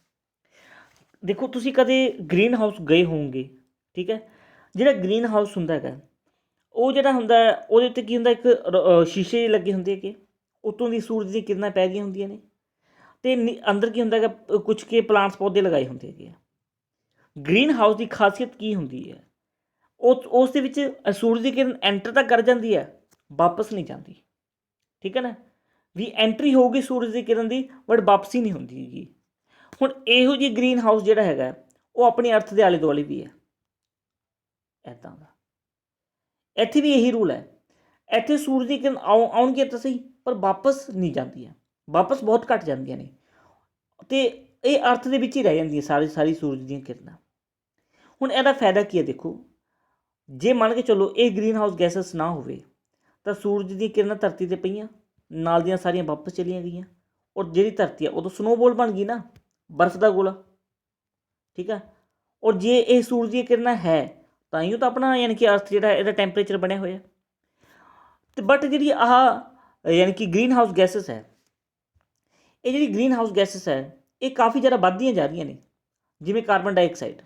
ਦੇਖੋ, ਤੁਸੀਂ ਕਦੇ ਗ੍ਰੀਨ ਹਾਊਸ ਗਏ ਹੋਵੋਗੇ। ਠੀਕ ਹੈ, ਜਿਹੜਾ ਗ੍ਰੀਨ ਹਾਊਸ ਹੁੰਦਾ ਹੈਗਾ, ਉਹ ਜਿਹੜਾ ਹੁੰਦਾ ਉਹਦੇ ਉੱਤੇ ਕੀ ਹੁੰਦਾ, ਇੱਕ ਸ਼ੀਸ਼ੇ ਲੱਗੇ ਹੁੰਦੇ ਹੈਗੇ, ਉੱਤੋਂ ਦੀ ਸੂਰਜ ਦੀ ਕਿਰਨਾਂ ਪੈ ਗਈਆਂ ਹੁੰਦੀਆਂ ਨੇ, ਅਤੇ ਅੰਦਰ ਕੀ ਹੁੰਦਾ ਹੈਗਾ, ਕੁਛ ਕੇ ਪਲਾਂਟਸ ਪੌਦੇ ਲਗਾਏ ਹੁੰਦੇ ਹੈਗੇ ਆ। ਗ੍ਰੀਨ ਹਾਊਸ ਦੀ ਖਾਸੀਅਤ ਕੀ ਹੁੰਦੀ ਹੈ? ਉਸ ਦੇ ਵਿੱਚ ਸੂਰਜ ਦੀ ਕਿਰਨ ਐਂਟਰ ਤਾਂ ਕਰ ਜਾਂਦੀ ਹੈ, ਵਾਪਸ ਨਹੀਂ ਜਾਂਦੀ। ਠੀਕ ਹੈ ਨਾ, ਵੀ ਐਂਟਰੀ ਹੋਊਗੀ ਸੂਰਜ ਦੀ ਕਿਰਨ ਦੀ, ਬਟ ਵਾਪਸੀ ਨਹੀਂ ਹੁੰਦੀ ਹੈਗੀ। ਹੁਣ ਇਹੋ ਜਿਹੀ ਗ੍ਰੀਨ ਹਾਊਸ ਜਿਹੜਾ ਹੈਗਾ ਉਹ ਆਪਣੀ ਅਰਥ ਦੇ ਆਲੇ ਦੁਆਲੇ ਵੀ ਹੈ ਇੱਦਾਂ ਦਾ। ਇੱਥੇ ਵੀ ਇਹੀ ਰੂਲ ਹੈ, ਇੱਥੇ ਸੂਰਜ ਦੀ ਕਿਰਨ ਆਉਣਗੀਆਂ ਤਾਂ ਸਹੀ, ਪਰ ਵਾਪਸ ਨਹੀਂ ਜਾਂਦੀਆਂ, ਵਾਪਸ ਬਹੁਤ ਘੱਟ ਜਾਂਦੀਆਂ ਨੇ, ਅਤੇ ਇਹ ਅਰਥ ਦੇ ਵਿੱਚ ਹੀ ਰਹਿ ਜਾਂਦੀਆਂ ਸਾਰੀ ਸੂਰਜ ਦੀਆਂ ਕਿਰਨਾਂ। ਹੁਣ ਇਹਦਾ ਫਾਇਦਾ ਕੀ ਹੈ? ਦੇਖੋ, ਜੇ ਮੰਨ ਕੇ ਚੱਲੋ ਇਹ ਗ੍ਰੀਨ ਹਾਊਸ ਗੈਸਸ ਨਾ ਹੋਵੇ ਤਾਂ ਸੂਰਜ ਦੀਆਂ ਕਿਰਨਾਂ ਧਰਤੀ 'ਤੇ ਪਈਆਂ, ਨਾਲ ਦੀਆਂ ਸਾਰੀਆਂ ਵਾਪਸ ਚਲੀਆਂ ਗਈਆਂ, ਔਰ ਜਿਹੜੀ ਧਰਤੀ ਆ ਉਦੋਂ ਸਨੋਬੋਲ ਬਣ ਗਈ ਨਾ, ਬਰਫ਼ ਦਾ ਗੋਲਾ। ਠੀਕ ਹੈ, ਔਰ ਜੇ ਇਹ ਸੂਰਜ ਦੀਆਂ ਕਿਰਨਾਂ ਹੈ ਤਾਂ ਹੀ ਉਹ ਤਾਂ ਆਪਣਾ ਯਾਨੀ ਕਿ ਅਰਥ ਜਿਹੜਾ ਇਹਦਾ ਟੈਂਪਰੇਚਰ ਬਣਿਆ ਹੋਇਆ। ਅਤੇ ਬਟ ਜਿਹੜੀ ਆਹ ਯਾਨੀ ਕਿ ਗ੍ਰੀਨ ਹਾਊਸ ਗੈਸਸ ਹੈ, ਇਹ ਜਿਹੜੀ ਗ੍ਰੀਨ ਹਾਊਸ ਗੈਸਸ ਹੈ ਇਹ ਕਾਫੀ ਜ਼ਿਆਦਾ ਵੱਧਦੀਆਂ ਜਾ ਰਹੀਆਂ ਨੇ। ਜਿਵੇਂ ਕਾਰਬਨ ਡਾਈਆਕਸਾਈਡ,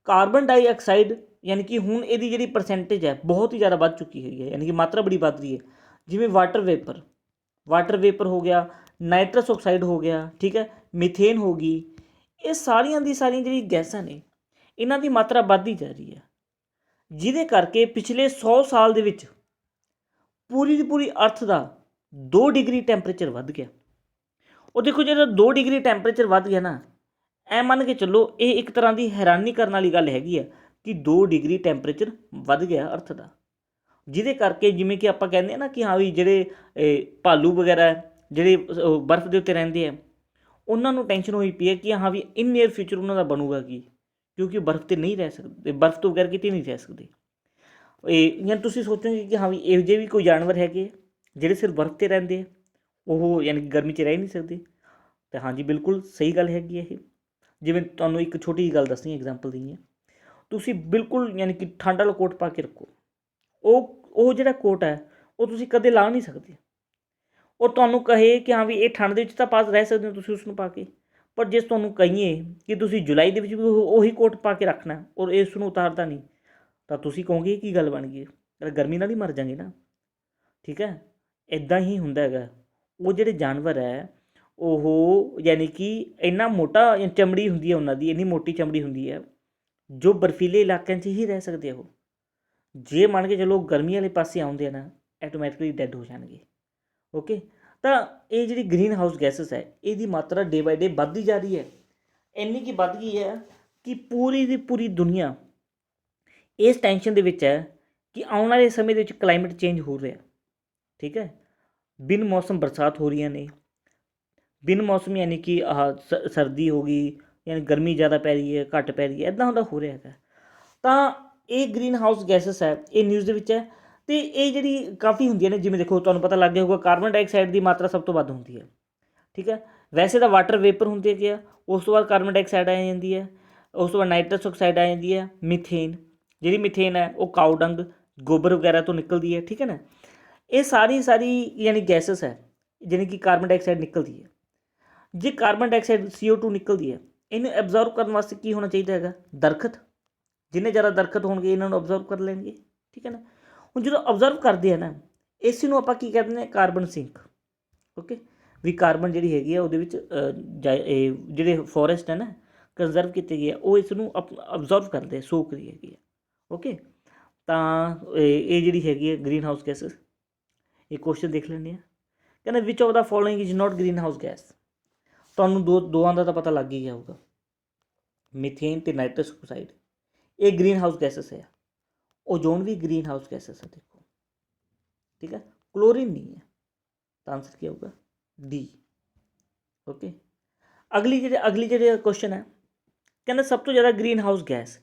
ਕਾਰਬਨ ਡਾਈਆਕਸਾਈਡ ਯਾਨੀ ਕਿ ਹੁਣ ਇਹਦੀ ਜਿਹੜੀ ਪਰਸੈਂਟੇਜ ਹੈ ਬਹੁਤ ਹੀ ਜ਼ਿਆਦਾ ਵੱਧ ਚੁੱਕੀ ਹੈਗੀ ਹੈ, ਯਾਨੀ ਕਿ ਮਾਤਰਾ ਬੜੀ ਵੱਧ ਰਹੀ ਹੈ। ਜਿਵੇਂ ਵਾਟਰ ਵੇਪਰ ਹੋ ਗਿਆ, ਨਾਈਟਰਸ ਆਕਸਾਈਡ ਹੋ ਗਿਆ, ਠੀਕ ਹੈ, ਮੀਥੇਨ ਹੋ ਗਈ, ਇਹ ਸਾਰੀਆਂ ਦੀ ਸਾਰੀਆਂ ਜਿਹੜੀ ਗੈਸਾਂ ਨੇ ਇਹਨਾਂ ਦੀ ਮਾਤਰਾ ਵੱਧਦੀ ਜਾ ਰਹੀ ਹੈ, ਜਿਹਦੇ ਕਰਕੇ ਪਿਛਲੇ 100 ਸਾਲ ਦੇ ਵਿੱਚ ਪੂਰੀ ਦੀ ਪੂਰੀ ਅਰਥ ਦਾ 2 ਡਿਗਰੀ ਟੈਂਪਰੇਚਰ ਵੱਧ ਗਿਆ। ਉਹ ਦੇਖੋ, ਜਦੋਂ 2 ਡਿਗਰੀ ਟੈਂਪਰੇਚਰ ਵੱਧ ਗਿਆ ਨਾ, ਐ ਮੰਨ ਕੇ ਚੱਲੋ ਇਹ ਇੱਕ ਤਰ੍ਹਾਂ ਦੀ ਹੈਰਾਨੀ ਕਰਨ ਵਾਲੀ ਗੱਲ ਹੈਗੀ ਹੈ ਕਿ 2 ਡਿਗਰੀ ਟੈਂਪਰੇਚਰ ਵੱਧ ਗਿਆ ਅਰਥ ਦਾ, ਜਿਹਦੇ ਕਰਕੇ ਜਿਵੇਂ ਕਿ ਆਪਾਂ ਕਹਿੰਦੇ ਹਾਂ ਨਾ ਕਿ ਹਾਂ ਵੀ ਜਿਹੜੇ ਭਾਲੂ ਵਗੈਰਾ ਜਿਹੜੇ ਬਰਫ਼ ਦੇ ਉੱਤੇ ਰਹਿੰਦੇ ਆ, ਉਹਨਾਂ ਨੂੰ ਟੈਨਸ਼ਨ ਹੋਈ ਪਈ ਹੈ ਕਿ ਹਾਂ ਵੀ ਇਨ ਨੀਅਰ ਫਿਊਚਰ ਉਹਨਾਂ ਦਾ ਬਣੂਗਾ ਕੀ, ਕਿਉਂਕਿ ਬਰਫ਼ 'ਤੇ ਨਹੀਂ ਰਹਿ ਸਕਦੇ, ਬਰਫ਼ ਤੋਂ ਬਗੈਰ ਕਿਤੇ ਨਹੀਂ ਰਹਿ ਸਕਦੇ। ਇਹ ਜਾਂ ਤੁਸੀਂ ਸੋਚੋਗੇ ਕਿ ਹਾਂ ਵੀ ਇਹੋ ਜਿਹੇ ਵੀ ਕੋਈ ਜਾਨਵਰ ਹੈਗੇ ਜਿਹੜੇ ਸਿਰਫ ਬਰਫ਼ 'ਤੇ ਰਹਿੰਦੇ ਆ, ਉਹ ਯਾਨੀ ਕਿ ਗਰਮੀ 'ਚ ਰਹਿ ਨਹੀਂ ਸਕਦੇ। ਤਾਂ ਹਾਂਜੀ, ਬਿਲਕੁਲ ਸਹੀ ਗੱਲ ਹੈਗੀ ਇਹ। ਜਿਵੇਂ ਤੁਹਾਨੂੰ ਇੱਕ ਛੋਟੀ ਜਿਹੀ ਗੱਲ ਦੱਸਣੀ ਐਗਜ਼ਾਮਪਲ ਦੀ ਹੈ, ਤੁਸੀਂ ਬਿਲਕੁਲ ਯਾਨੀ ਕਿ ਠੰਡ ਵਾਲਾ ਕੋਟ ਪਾ ਕੇ ਰੱਖੋ, ਉਹ ਜਿਹੜਾ ਕੋਟ ਹੈ ਉਹ ਤੁਸੀਂ ਕਦੇ ਲਾ ਨਹੀਂ ਸਕਦੇ। ਉਹ ਤੁਹਾਨੂੰ ਕਹੇ ਕਿ ਹਾਂ ਵੀ ਇਹ ਠੰਡ ਦੇ ਵਿੱਚ ਤਾਂ ਰਹਿ ਸਕਦੇ ਹੋ ਤੁਸੀਂ ਉਸ ਨੂੰ ਪਾ ਕੇ, ਪਰ ਜੇ ਤੁਹਾਨੂੰ ਕਹੀਏ ਕਿ ਤੁਸੀਂ ਜੁਲਾਈ ਦੇ ਵਿੱਚ ਵੀ ਉਹੀ ਕੋਟ ਪਾ ਕੇ ਰੱਖਣਾ ਔਰ ਇਸ ਨੂੰ ਉਤਾਰਦਾ ਨਹੀਂ, ਤਾਂ ਤੁਸੀਂ ਕਹੋਗੇ ਕੀ ਗੱਲ ਬਣ ਗਈ, ਗਰਮੀ ਨਾਲ ਹੀ ਮਰ ਜਾਂਗੇ ਨਾ। ਠੀਕ ਹੈ, ਇੱਦਾਂ ਹੀ ਹੁੰਦਾ ਹੈਗਾ। ਉਹ ਜਿਹੜੇ ਜਾਨਵਰ ਹੈ ਉਹ ਯਾਨੀ ਕਿ ਇੰਨਾ ਮੋਟਾ ਚਮੜੀ ਹੁੰਦੀ ਹੈ ਉਹਨਾਂ ਦੀ, ਇੰਨੀ ਮੋਟੀ ਚਮੜੀ ਹੁੰਦੀ ਹੈ ਜੋ ਬਰਫੀਲੇ ਇਲਾਕਿਆਂ 'ਚ ਹੀ ਰਹਿ ਸਕਦੇ ਆ। ਉਹ ਜੇ ਮੰਨ ਕੇ ਚਲੋ ਗਰਮੀ ਵਾਲੇ ਪਾਸੇ ਆਉਂਦੇ ਆ ਨਾ, ਆਟੋਮੈਟਿਕਲੀ ਡੈਡ ਹੋ ਜਾਣਗੇ। ਓਕੇ, ਤਾਂ ਇਹ ਜਿਹੜੀ ਗ੍ਰੀਨ ਹਾਊਸ ਗੈਸਸ ਹੈ ਇਹਦੀ ਮਾਤਰਾ ਡੇ ਬਾਈ ਡੇ ਵੱਧਦੀ ਜਾ ਰਹੀ ਹੈ। ਇੰਨੀ ਕੀ ਵੱਧ ਗਈ ਹੈ ਕਿ ਪੂਰੀ ਦੀ ਪੂਰੀ ਦੁਨੀਆ ਇਸ ਟੈਂਸ਼ਨ ਦੇ ਵਿੱਚ ਹੈ ਕਿ ਆਉਣ ਵਾਲੇ ਸਮੇਂ ਦੇ ਵਿੱਚ ਕਲਾਈਮੇਟ ਚੇਂਜ ਹੋ ਰਿਹਾ। ਠੀਕ ਹੈ, ਬਿਨ ਮੌਸਮ ਬਰਸਾਤ ਹੋ ਰਹੀਆਂ ਨੇ, ਬਿਨ ਮੌਸਮ ਯਾਨੀ ਕਿ ਸਰਦੀ ਹੋ ਗਈ, ਯਾਨੀ ਗਰਮੀ ਜ਼ਿਆਦਾ ਪੈ ਰਹੀ ਹੈ, ਘੱਟ ਪੈ ਰਹੀ ਹੈ, ਇੱਦਾਂ ਹੁੰਦਾ ਹੋ ਰਿਹਾ ਹੈਗਾ। ਤਾਂ ਇਹ ਗ੍ਰੀਨ ਹਾਊਸ ਗੈਸਸ ਹੈ, ਇਹ ਨਿਊਜ਼ ਦੇ ਵਿੱਚ ਹੈ। ਅਤੇ ਇਹ ਜਿਹੜੀ ਕਾਫੀ ਹੁੰਦੀਆਂ ਨੇ, ਜਿਵੇਂ ਦੇਖੋ ਤੁਹਾਨੂੰ ਪਤਾ ਲੱਗ ਗਿਆ ਹੋਊਗਾ ਕਾਰਬਨ ਡਾਈਆਕਸਾਈਡ ਦੀ ਮਾਤਰਾ ਸਭ ਤੋਂ ਵੱਧ ਹੁੰਦੀ ਹੈ। ਠੀਕ ਹੈ, ਵੈਸੇ ਤਾਂ ਵਾਟਰ ਵੇਪਰ ਹੁੰਦੀ ਹੈਗੀ ਆ, ਉਸ ਤੋਂ ਬਾਅਦ ਕਾਰਬਨ ਡਾਈਆਕਸਾਈਡ ਆ ਜਾਂਦੀ ਹੈ, ਉਸ ਤੋਂ ਬਾਅਦ ਨਾਈਟਰਸ ਆਕਸਾਈਡ ਆ ਜਾਂਦੀ ਹੈ, ਮੀਥੇਨ। ਜਿਹੜੀ ਮੀਥੇਨ ਹੈ ਉਹ ਕਾਊ ਡੰਗ, ਗੋਬਰ ਵਗੈਰਾ ਤੋਂ ਨਿਕਲਦੀ ਹੈ। ਠੀਕ ਹੈ ਨਾ, ਇਹ ਸਾਰੀ ਯਾਨੀ ਗੈਸਸ ਹੈ ਜਾਣੀ ਕਿ ਕਾਰਬਨ ਡਾਈਆਕਸਾਈਡ ਨਿਕਲਦੀ ਹੈ। ਜੇ ਕਾਰਬਨ ਡਾਈਆਕਸਾਈਡ CO2 ਨਿਕਲਦੀ ਹੈ, ਇਹਨੂੰ ਐਬਜ਼ੌਰਬ ਕਰਨ ਵਾਸਤੇ ਕੀ ਹੋਣਾ ਚਾਹੀਦਾ ਹੈਗਾ? ਦਰਖਤ। ਜਿੰਨੇ ਜ਼ਿਆਦਾ ਦਰਖਤ ਹੋਣਗੇ ਇਹਨਾਂ ਨੂੰ ਅਬਜ਼ਰਵ ਕਰ ਲੈਣਗੇ। ਠੀਕ ਹੈ ਨਾ, ਹੁਣ ਜਦੋਂ ਅਬਜ਼ਰਵ ਕਰਦੇ ਆ ਨਾ, ਇਸ ਨੂੰ ਆਪਾਂ ਕੀ ਕਹਿੰਦੇ ਹਾਂ? Carbon sink. ਓਕੇ, ਵੀ ਕਾਰਬਨ ਜਿਹੜੀ ਹੈਗੀ ਆ ਉਹਦੇ ਵਿੱਚ ਜਿਹੜੇ ਫੋਰੈਸਟ ਹੈ ਨਾ ਕੰਜ਼ਰਵ ਕੀਤੇ ਗਏ ਆ, ਉਹ ਇਸ ਨੂੰ ਅਬਜ਼ਰਵ ਕਰਦੇ, ਸੋਕ ਰਹੀ ਹੈਗੀ ਆ। ਓਕੇ, ਤਾਂ ਇਹ ਜਿਹੜੀ ਹੈਗੀ ਹੈ ਗ੍ਰੀਨ ਹਾਊਸ ਗੈਸਸ। ਇਹ ਕੁਐਸਚਨ ਦੇਖ ਲੈਂਦੇ ਹਾਂ। ਕਹਿੰਦੇ which of the following is not green house gas. ਤੁਹਾਨੂੰ ਦੋਵਾਂ ਦਾ ਤਾਂ ਪਤਾ ਲੱਗ ਹੀ ਜਾਊਗਾ, ਮੀਥੇਨ ਅਤੇ ਨਾਈਟਰਸ ਆਕਸਾਈਡ ਇਹ ਗ੍ਰੀਨ ਹਾਊਸ ਗੈਸਸ ਹੈ। ਓਜ਼ੋਨ ਵੀ ਗ੍ਰੀਨ ਹਾਊਸ ਗੈਸਸ ਹੈ, ਦੇਖੋ। ਠੀਕ ਹੈ, ਕਲੋਰੀਨ ਨਹੀਂ ਹੈ, ਤਾਂ ਆਨਸਰ ਕੀ ਆਊਗਾ? ਡੀ। ਓਕੇ, ਅਗਲੀ ਜਿਹੜੇ ਕੁਐਸਚਨ ਹੈ, ਕਹਿੰਦਾ ਸਭ ਤੋਂ ਜ਼ਿਆਦਾ ਗ੍ਰੀਨ ਹਾਊਸ ਗੈਸ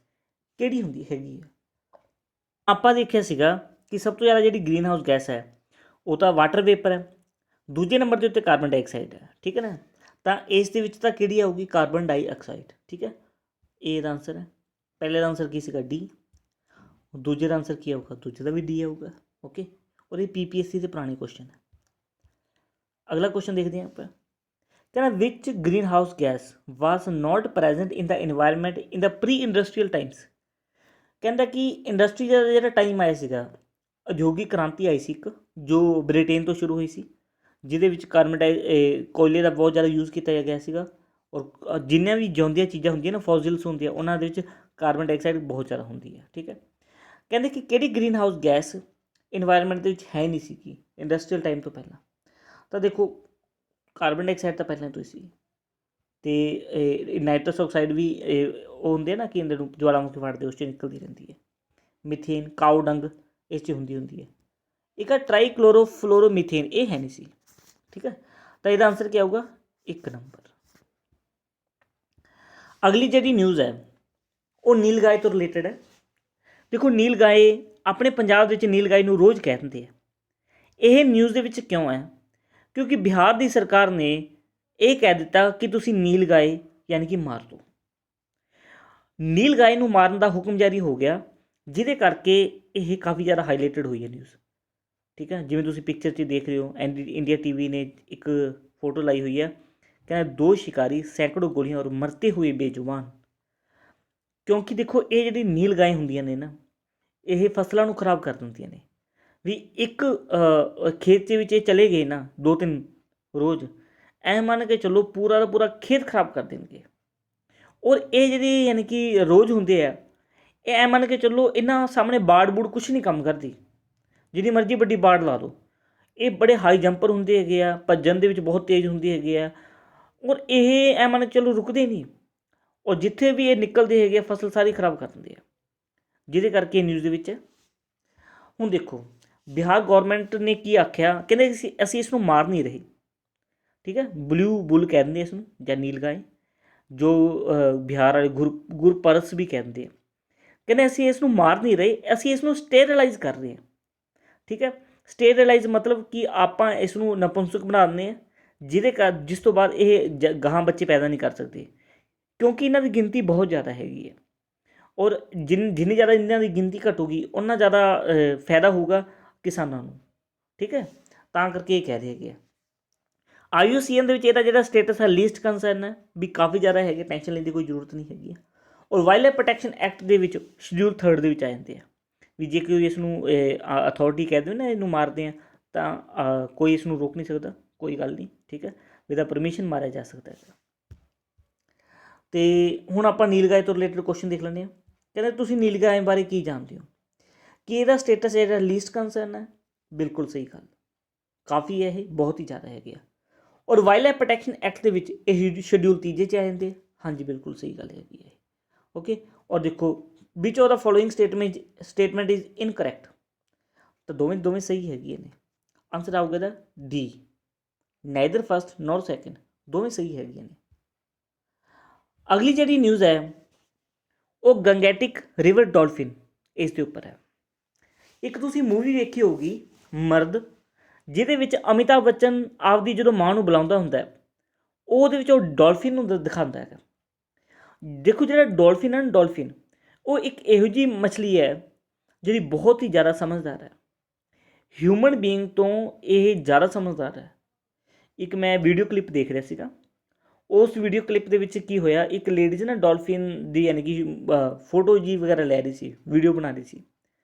ਕਿਹੜੀ ਹੁੰਦੀ ਹੈਗੀ ਹੈ? ਆਪਾਂ ਦੇਖਿਆ ਸੀਗਾ ਕਿ ਸਭ ਤੋਂ ਜ਼ਿਆਦਾ ਜਿਹੜੀ ਗ੍ਰੀਨ ਹਾਊਸ ਗੈਸ ਹੈ ਉਹ ਤਾਂ ਵਾਟਰ ਵੇਪਰ ਹੈ, ਦੂਜੇ ਨੰਬਰ ਦੇ ਉੱਤੇ ਕਾਰਬਨ ਡਾਈਆਕਸਾਈਡ ਹੈ। ਠੀਕ ਹੈ ਨਾ, ਤਾਂ ਇਸ ਦੇ ਵਿੱਚ ਤਾਂ ਕਿਹੜੀ ਆਊਗੀ? Carbon dioxide. ਠੀਕ ਹੈ, ਇਹ ਦਾ ਆਨਸਰ ਹੈ। ਪਹਿਲੇ ਦਾ ਆਨਸਰ ਕੀ ਸੀਗਾ? ਡੀ। ਦੂਜੇ ਦਾ ਆਨਸਰ ਕੀ ਆਊਗਾ? ਦੂਜੇ ਦਾ ਵੀ ਡੀ ਆਊਗਾ। ਓਕੇ, ਔਰ ਇਹ PPSC ਦੇ ਪੁਰਾਣੇ ਕੁਐਸਚਨ ਹੈ। ਅਗਲਾ ਕੁਐਸਚਨ ਦੇਖਦੇ ਹਾਂ ਆਪਾਂ। ਕਹਿੰਦਾ ਵਿਚ ਗ੍ਰੀਨ ਹਾਊਸ ਗੈਸ ਵਾਸ ਨਾਟ ਪ੍ਰੈਜੈਂਟ ਇਨ ਦਾ ਇਨਵਾਇਰਮੈਂਟ ਇਨ ਦਾ ਪ੍ਰੀ ਇੰਡਸਟਰੀਅਲ ਟਾਈਮਸ। ਕਹਿੰਦਾ ਕਿ ਇੰਡਸਟਰੀ ਦਾ ਜਿਹੜਾ ਟਾਈਮ ਆਇਆ ਸੀਗਾ, ਉਦਯੋਗਿਕ ਕ੍ਰਾਂਤੀ ਆਈ ਸੀ ਇੱਕ, ਜੋ ਬ੍ਰਿਟੇਨ ਤੋਂ ਸ਼ੁਰੂ ਹੋਈ ਸੀ, ਜਿਹਦੇ ਵਿੱਚ ਕੋਇਲੇ ਦਾ ਬਹੁਤ ਜ਼ਿਆਦਾ ਯੂਜ਼ ਕੀਤਾ ਗਿਆ ਸੀਗਾ। ਔਰ ਜਿੰਨੀਆਂ ਵੀ ਜਿਉਂਦੀਆਂ ਚੀਜ਼ਾਂ ਹੁੰਦੀਆਂ ਨਾ, ਫੋਸਿਲਸ ਹੁੰਦੀਆਂ, ਉਹਨਾਂ ਦੇ ਵਿੱਚ ਕਾਰਬਨ ਡਾਈਆਕਸਾਈਡ ਬਹੁਤ ਜ਼ਿਆਦਾ ਹੁੰਦੀ ਹੈ। ਠੀਕ ਹੈ, ਕਹਿੰਦੇ ਕਿ ਕਿਹੜੀ ਗ੍ਰੀਨ ਹਾਊਸ ਗੈਸ ਇਨਵਾਇਰਮੈਂਟ ਦੇ ਵਿੱਚ ਹੈ ਨਹੀਂ ਸੀਗੀ ਇੰਡਸਟਰੀਅਲ ਟਾਈਮ ਤੋਂ ਪਹਿਲਾਂ? ਤਾਂ ਦੇਖੋ ਕਾਰਬਨ ਡਾਈਆਕਸਾਈਡ ਤਾਂ ਪਹਿਲਾਂ ਤੋਂ ਹੀ ਸੀ, ਅਤੇ ਨਾਈਟਰਸ ਆਕਸਾਈਡ ਵੀ ਉਹ ਹੁੰਦੇ ਨਾ ਕਿ ਅੰਦਰ ਨੂੰ ਜਵਾਲਾਮੁਖੀ ਫਾੜਦੇ, ਉਸ 'ਚ ਨਿਕਲਦੀ ਰਹਿੰਦੀ ਹੈ। ਮਿਥੇਨ, ਕਾਊ ਡੰਗ ਇਸ 'ਚ ਹੁੰਦੀ ਹੈ। ਇੱਕ ਆ ਟ੍ਰਾਈਕਲੋਰੋਫਲੋਰੋਮੀਥੇਨ, ਇਹ ਹੈ ਨਹੀਂ ਸੀ। ਠੀਕ ਹੈ, ਤਾਂ ਇਹਦਾ ਆਨਸਰ ਕੀ ਆਊਗਾ? 1 ਨੰਬਰ। ਅਗਲੀ ਜਿਹੜੀ ਨਿਊਜ਼ ਹੈ ਉਹ ਨੀਲ ਗਾਏ ਤੋਂ ਰਿਲੇਟਡ ਹੈ। ਦੇਖੋ ਨੀਲ ਗਾਏ, ਆਪਣੇ ਪੰਜਾਬ ਦੇ ਵਿੱਚ ਨੀਲ ਗਾਏ ਨੂੰ ਰੋਜ਼ ਕਹਿ ਦਿੰਦੇ ਆ। ਇਹ ਨਿਊਜ਼ ਦੇ ਵਿੱਚ ਕਿਉਂ ਹੈ? ਕਿਉਂਕਿ ਬਿਹਾਰ ਦੀ ਸਰਕਾਰ ਨੇ ਇਹ ਕਹਿ ਦਿੱਤਾ ਕਿ ਤੁਸੀਂ ਨੀਲ ਗਾਏ ਯਾਨੀ ਕਿ ਮਾਰ ਦਿਓ। ਨੀਲ ਗਾਏ ਨੂੰ ਮਾਰਨ ਦਾ ਹੁਕਮ ਜਾਰੀ ਹੋ ਗਿਆ, ਜਿਹਦੇ ਕਰਕੇ ਇਹ ਕਾਫੀ ਜ਼ਿਆਦਾ ਹਾਈਲਾਈਟਡ ਹੋਈ ਹੈ ਨਿਊਜ਼। ਠੀਕ ਹੈ, ਜਿਵੇਂ ਤੁਸੀਂ ਪਿਕਚਰ 'ਚ ਦੇਖ ਰਹੇ ਹੋ, ਇੰਡੀਆ TV ਨੇ ਇੱਕ ਫੋਟੋ ਲਾਈ ਹੋਈ ਹੈ। ਕਹਿੰਦਾ 2 ਸ਼ਿਕਾਰੀ ਸੈਂਕੜੋਂ ਗੋਲੀਆਂ ਔਰ ਮਰਤੇ ਹੋਏ ਬੇਜੁਬਾਨ। ਕਿਉਂਕਿ ਦੇਖੋ ਇਹ ਜਿਹੜੀ ਨੀਲ ਗਾਏ ਹੁੰਦੀਆਂ ਨੇ ਨਾ, ਇਹ ਫਸਲਾਂ ਨੂੰ ਖਰਾਬ ਕਰ ਦਿੰਦੀਆਂ ਨੇ। ਵੀ ਇੱਕ ਖੇਤ ਦੇ ਵਿੱਚ ਇਹ ਚਲੇ ਗਏ ਨਾ 2-3 ਰੋਜ਼, ਐਂ ਮੰਨ ਕੇ ਚੱਲੋ ਪੂਰਾ ਦਾ ਪੂਰਾ ਖੇਤ ਖਰਾਬ ਕਰ ਦੇਣਗੇ। ਔਰ ਇਹ ਜਿਹੜੀ ਯਾਨੀ ਕਿ ਰੋਜ਼ ਹੁੰਦੇ ਆ, ਇਹ ਐਂ ਮੰਨ ਕੇ ਚੱਲੋ ਇਹਨਾਂ ਸਾਹਮਣੇ ਬਾੜ ਬੂੜ ਕੁਛ ਨਹੀਂ ਕੰਮ ਕਰਦੀ, ਜਿੰਨੀ ਮਰਜ਼ੀ ਵੱਡੀ ਬਾੜ ਲਾ ਲਓ। ਇਹ ਬੜੇ ਹਾਈ ਜੰਪਰ ਹੁੰਦੇ ਹੈਗੇ ਆ, ਭੱਜਣ ਦੇ ਵਿੱਚ ਬਹੁਤ ਤੇਜ਼ ਹੁੰਦੇ ਹੈਗੇ ਆ, ਔਰ ਇਹ ਐਂ ਮੰਨ ਕੇ ਚੱਲੋ ਰੁਕਦੇ ਨਹੀਂ। ਔਰ ਜਿੱਥੇ ਵੀ ਇਹ ਨਿਕਲਦੇ ਹੈਗੇ ਆ ਫਸਲ ਸਾਰੀ ਖਰਾਬ ਕਰ ਦਿੰਦੇ ਆ, ਜਿਹਦੇ ਕਰਕੇ ਨਿਊਜ਼ ਦੇ ਵਿੱਚ। ਹੁਣ ਦੇਖੋ ਬਿਹਾਰ ਗੌਰਮੈਂਟ ਨੇ ਕੀ ਆਖਿਆ, ਕਹਿੰਦੇ ਅਸੀਂ ਇਸ ਨੂੰ ਮਾਰ ਨਹੀਂ ਰਹੇ। ਠੀਕ ਹੈ, ਬਲੂ ਬੁੱਲ ਕਹਿੰਦੇ ਇਸ ਨੂੰ, ਜਾਂ ਨੀਲ ਗਾਏ, ਜੋ ਬਿਹਾਰ ਵਾਲੇ ਗੁਰਪਰਸ ਵੀ ਕਹਿੰਦੇ ਆ। ਕਹਿੰਦੇ ਅਸੀਂ ਇਸ ਨੂੰ ਮਾਰ ਨਹੀਂ ਰਹੇ, ਅਸੀਂ ਇਸ ਨੂੰ ਸਟੇਰਲਾਈਜ਼ ਕਰ ਰਹੇ ਹਾਂ। ਠੀਕ ਹੈ, ਸਟੇਰਲਾਈਜ਼ ਮਤਲਬ ਕਿ ਆਪਾਂ ਇਸ ਨੂੰ ਨਪੁੰਸਕ ਬਣਾ ਦਿੰਦੇ ਹਾਂ, ਜਿਸ ਤੋਂ ਬਾਅਦ ਇਹ ਗਾਹਾਂ ਬੱਚੇ ਪੈਦਾ ਨਹੀਂ ਕਰ ਸਕਦੇ, ਕਿਉਂਕਿ ਇਹਨਾਂ ਦੀ ਗਿਣਤੀ ਬਹੁਤ ਜ਼ਿਆਦਾ ਹੈਗੀ ਹੈ। ਔਰ ਜਿੰਨੀ ਜ਼ਿਆਦਾ ਇਹਨਾਂ ਦੀ ਗਿਣਤੀ ਘਟੂਗੀ, ਉਨਾ ਜ਼ਿਆਦਾ ਫਾਇਦਾ ਹੋਊਗਾ ਕਿਸਾਨਾਂ ਨੂੰ। ਠੀਕ ਹੈ, ਤਾਂ ਕਰਕੇ ਇਹ ਕਹਿ ਰਹੇ ਹੈਗੇ ਆ। IUCN ਦੇ ਵਿੱਚ ਇਹਦਾ ਜਿਹੜਾ ਸਟੇਟਸ ਹੈ ਲੀਸਟ ਕੰਸਰਨ ਹੈ, ਵੀ ਕਾਫੀ ਜ਼ਿਆਦਾ ਹੈਗੇ, ਟੈਨਸ਼ਨ ਲੈਣ ਦੀ ਕੋਈ ਜ਼ਰੂਰਤ ਨਹੀਂ ਹੈਗੀ। ਔਰ ਵਾਈਲਡ ਲਾਈਫ ਪ੍ਰੋਟੈਕਸ਼ਨ ਐਕਟ ਦੇ ਵਿੱਚ ਸ਼ਡਿਊਲ 3 ਦੇ ਵਿੱਚ ਆ ਜਾਂਦੇ ਆ, ਵੀ ਜੇ ਕੋਈ ਇਸ ਨੂੰ ਅਥਾਰਟੀ ਕਹਿ ਦੇਵੇ ਨਾ ਇਹਨੂੰ ਮਾਰਦੇ ਆ, ਤਾਂ ਕੋਈ ਇਸ ਨੂੰ ਰੋਕ ਨਹੀਂ ਸਕਦਾ, ਕੋਈ ਗੱਲ ਨਹੀਂ। ਠੀਕ ਹੈ, ਵਿਦਾ ਪਰਮਿਸ਼ਨ ਮਾਰਿਆ ਜਾ ਸਕਦਾ ਹੈਗਾ। ਅਤੇ ਹੁਣ ਆਪਾਂ ਨੀਲਗਾਏ ਤੋਂ ਰਿਲੇਟਡ ਕੁਐਸਚਨ ਦੇਖ ਲੈਂਦੇ ਹਾਂ। ਕਹਿੰਦੇ ਤੁਸੀਂ ਨੀਲਗਾਏ ਬਾਰੇ ਕੀ ਜਾਣਦੇ ਹੋ? ਕਿ ਇਹਦਾ ਸਟੇਟਸ ਜਿਹੜਾ ਲੀਸਟ ਕੰਸਰਨ ਹੈ, ਬਿਲਕੁਲ ਸਹੀ ਗੱਲ, ਕਾਫੀ ਹੈ, ਇਹ ਬਹੁਤ ਹੀ ਜ਼ਿਆਦਾ ਹੈਗੇ ਆ। ਔਰ ਵਾਈਲਡ ਲਾਈਫ ਪ੍ਰੋਟੈਕਸ਼ਨ ਐਕਟ ਦੇ ਵਿੱਚ ਇਹ ਸ਼ਡਿਊਲ 3 'ਚ ਆ ਜਾਂਦੇ ਆ। ਹਾਂਜੀ ਬਿਲਕੁਲ ਸਹੀ ਗੱਲ ਹੈਗੀ ਹੈ। ਓਕੇ, ਔਰ ਦੇਖੋ which of the following statement is incorrect, ਤਾਂ ਦੋਵੇਂ ਸਹੀ ਹੈਗੀਆਂ ਨੇ। ਆਨਸਰ ਆਊਗਾ ਦਾ D, neither first nor second, ਦੋਵੇਂ ਸਹੀ ਹੈਗੀਆਂ ਨੇ। ਅਗਲੀ ਜਿਹੜੀ ਨਿਊਜ਼ ਹੈ ਉਹ ਗੰਗੈਟਿਕ ਰਿਵਰ ਡੋਲਫਿਨ ਇਸ ਦੇ ਉੱਪਰ ਹੈ। ਇੱਕ ਤੁਸੀਂ ਮੂਵੀ ਵੇਖੀ ਹੋਊਗੀ ਮਰਦ, ਜਿਹਦੇ ਵਿੱਚ ਅਮਿਤਾਭ ਬੱਚਨ ਆਪਦੀ ਜਦੋਂ ਮਾਂ ਨੂੰ ਬੁਲਾਉਂਦਾ ਹੁੰਦਾ, ਉਹਦੇ ਵਿੱਚ ਉਹ ਡੋਲਫਿਨ ਨੂੰ ਦਿਖਾਉਂਦਾ ਹੈਗਾ। ਦੇਖੋ ਜਿਹੜਾ ਡੋਲਫਿਨ ਹੈ ਨਾ, ਡੋਲਫਿਨ ਉਹ ਇੱਕ ਇਹੋ ਜਿਹੀ ਮਛਲੀ ਹੈ ਜਿਹੜੀ ਬਹੁਤ ਹੀ ਜ਼ਿਆਦਾ ਸਮਝਦਾਰ ਹੈ, ਹਿਊਮਨ ਬੀਇੰਗ ਤੋਂ ਇਹ ਜ਼ਿਆਦਾ ਸਮਝਦਾਰ ਹੈ। ਇੱਕ ਮੈਂ ਵੀਡੀਓ ਕਲਿੱਪ ਦੇਖ ਰਿਹਾ ਸੀਗਾ, ਉਸ ਵੀਡੀਓ ਕਲਿੱਪ ਦੇ ਵਿੱਚ ਕੀ ਹੋਇਆ, ਇੱਕ ਲੇਡੀਜ਼ ਨਾ ਡੋਲਫਿਨ ਦੀ ਯਾਨੀ ਕਿ ਫੋਟੋ ਜੀ ਵਗੈਰਾ ਲੈ ਰਹੀ ਸੀ, ਵੀਡੀਓ ਬਣਾ ਰਹੀ ਸੀ।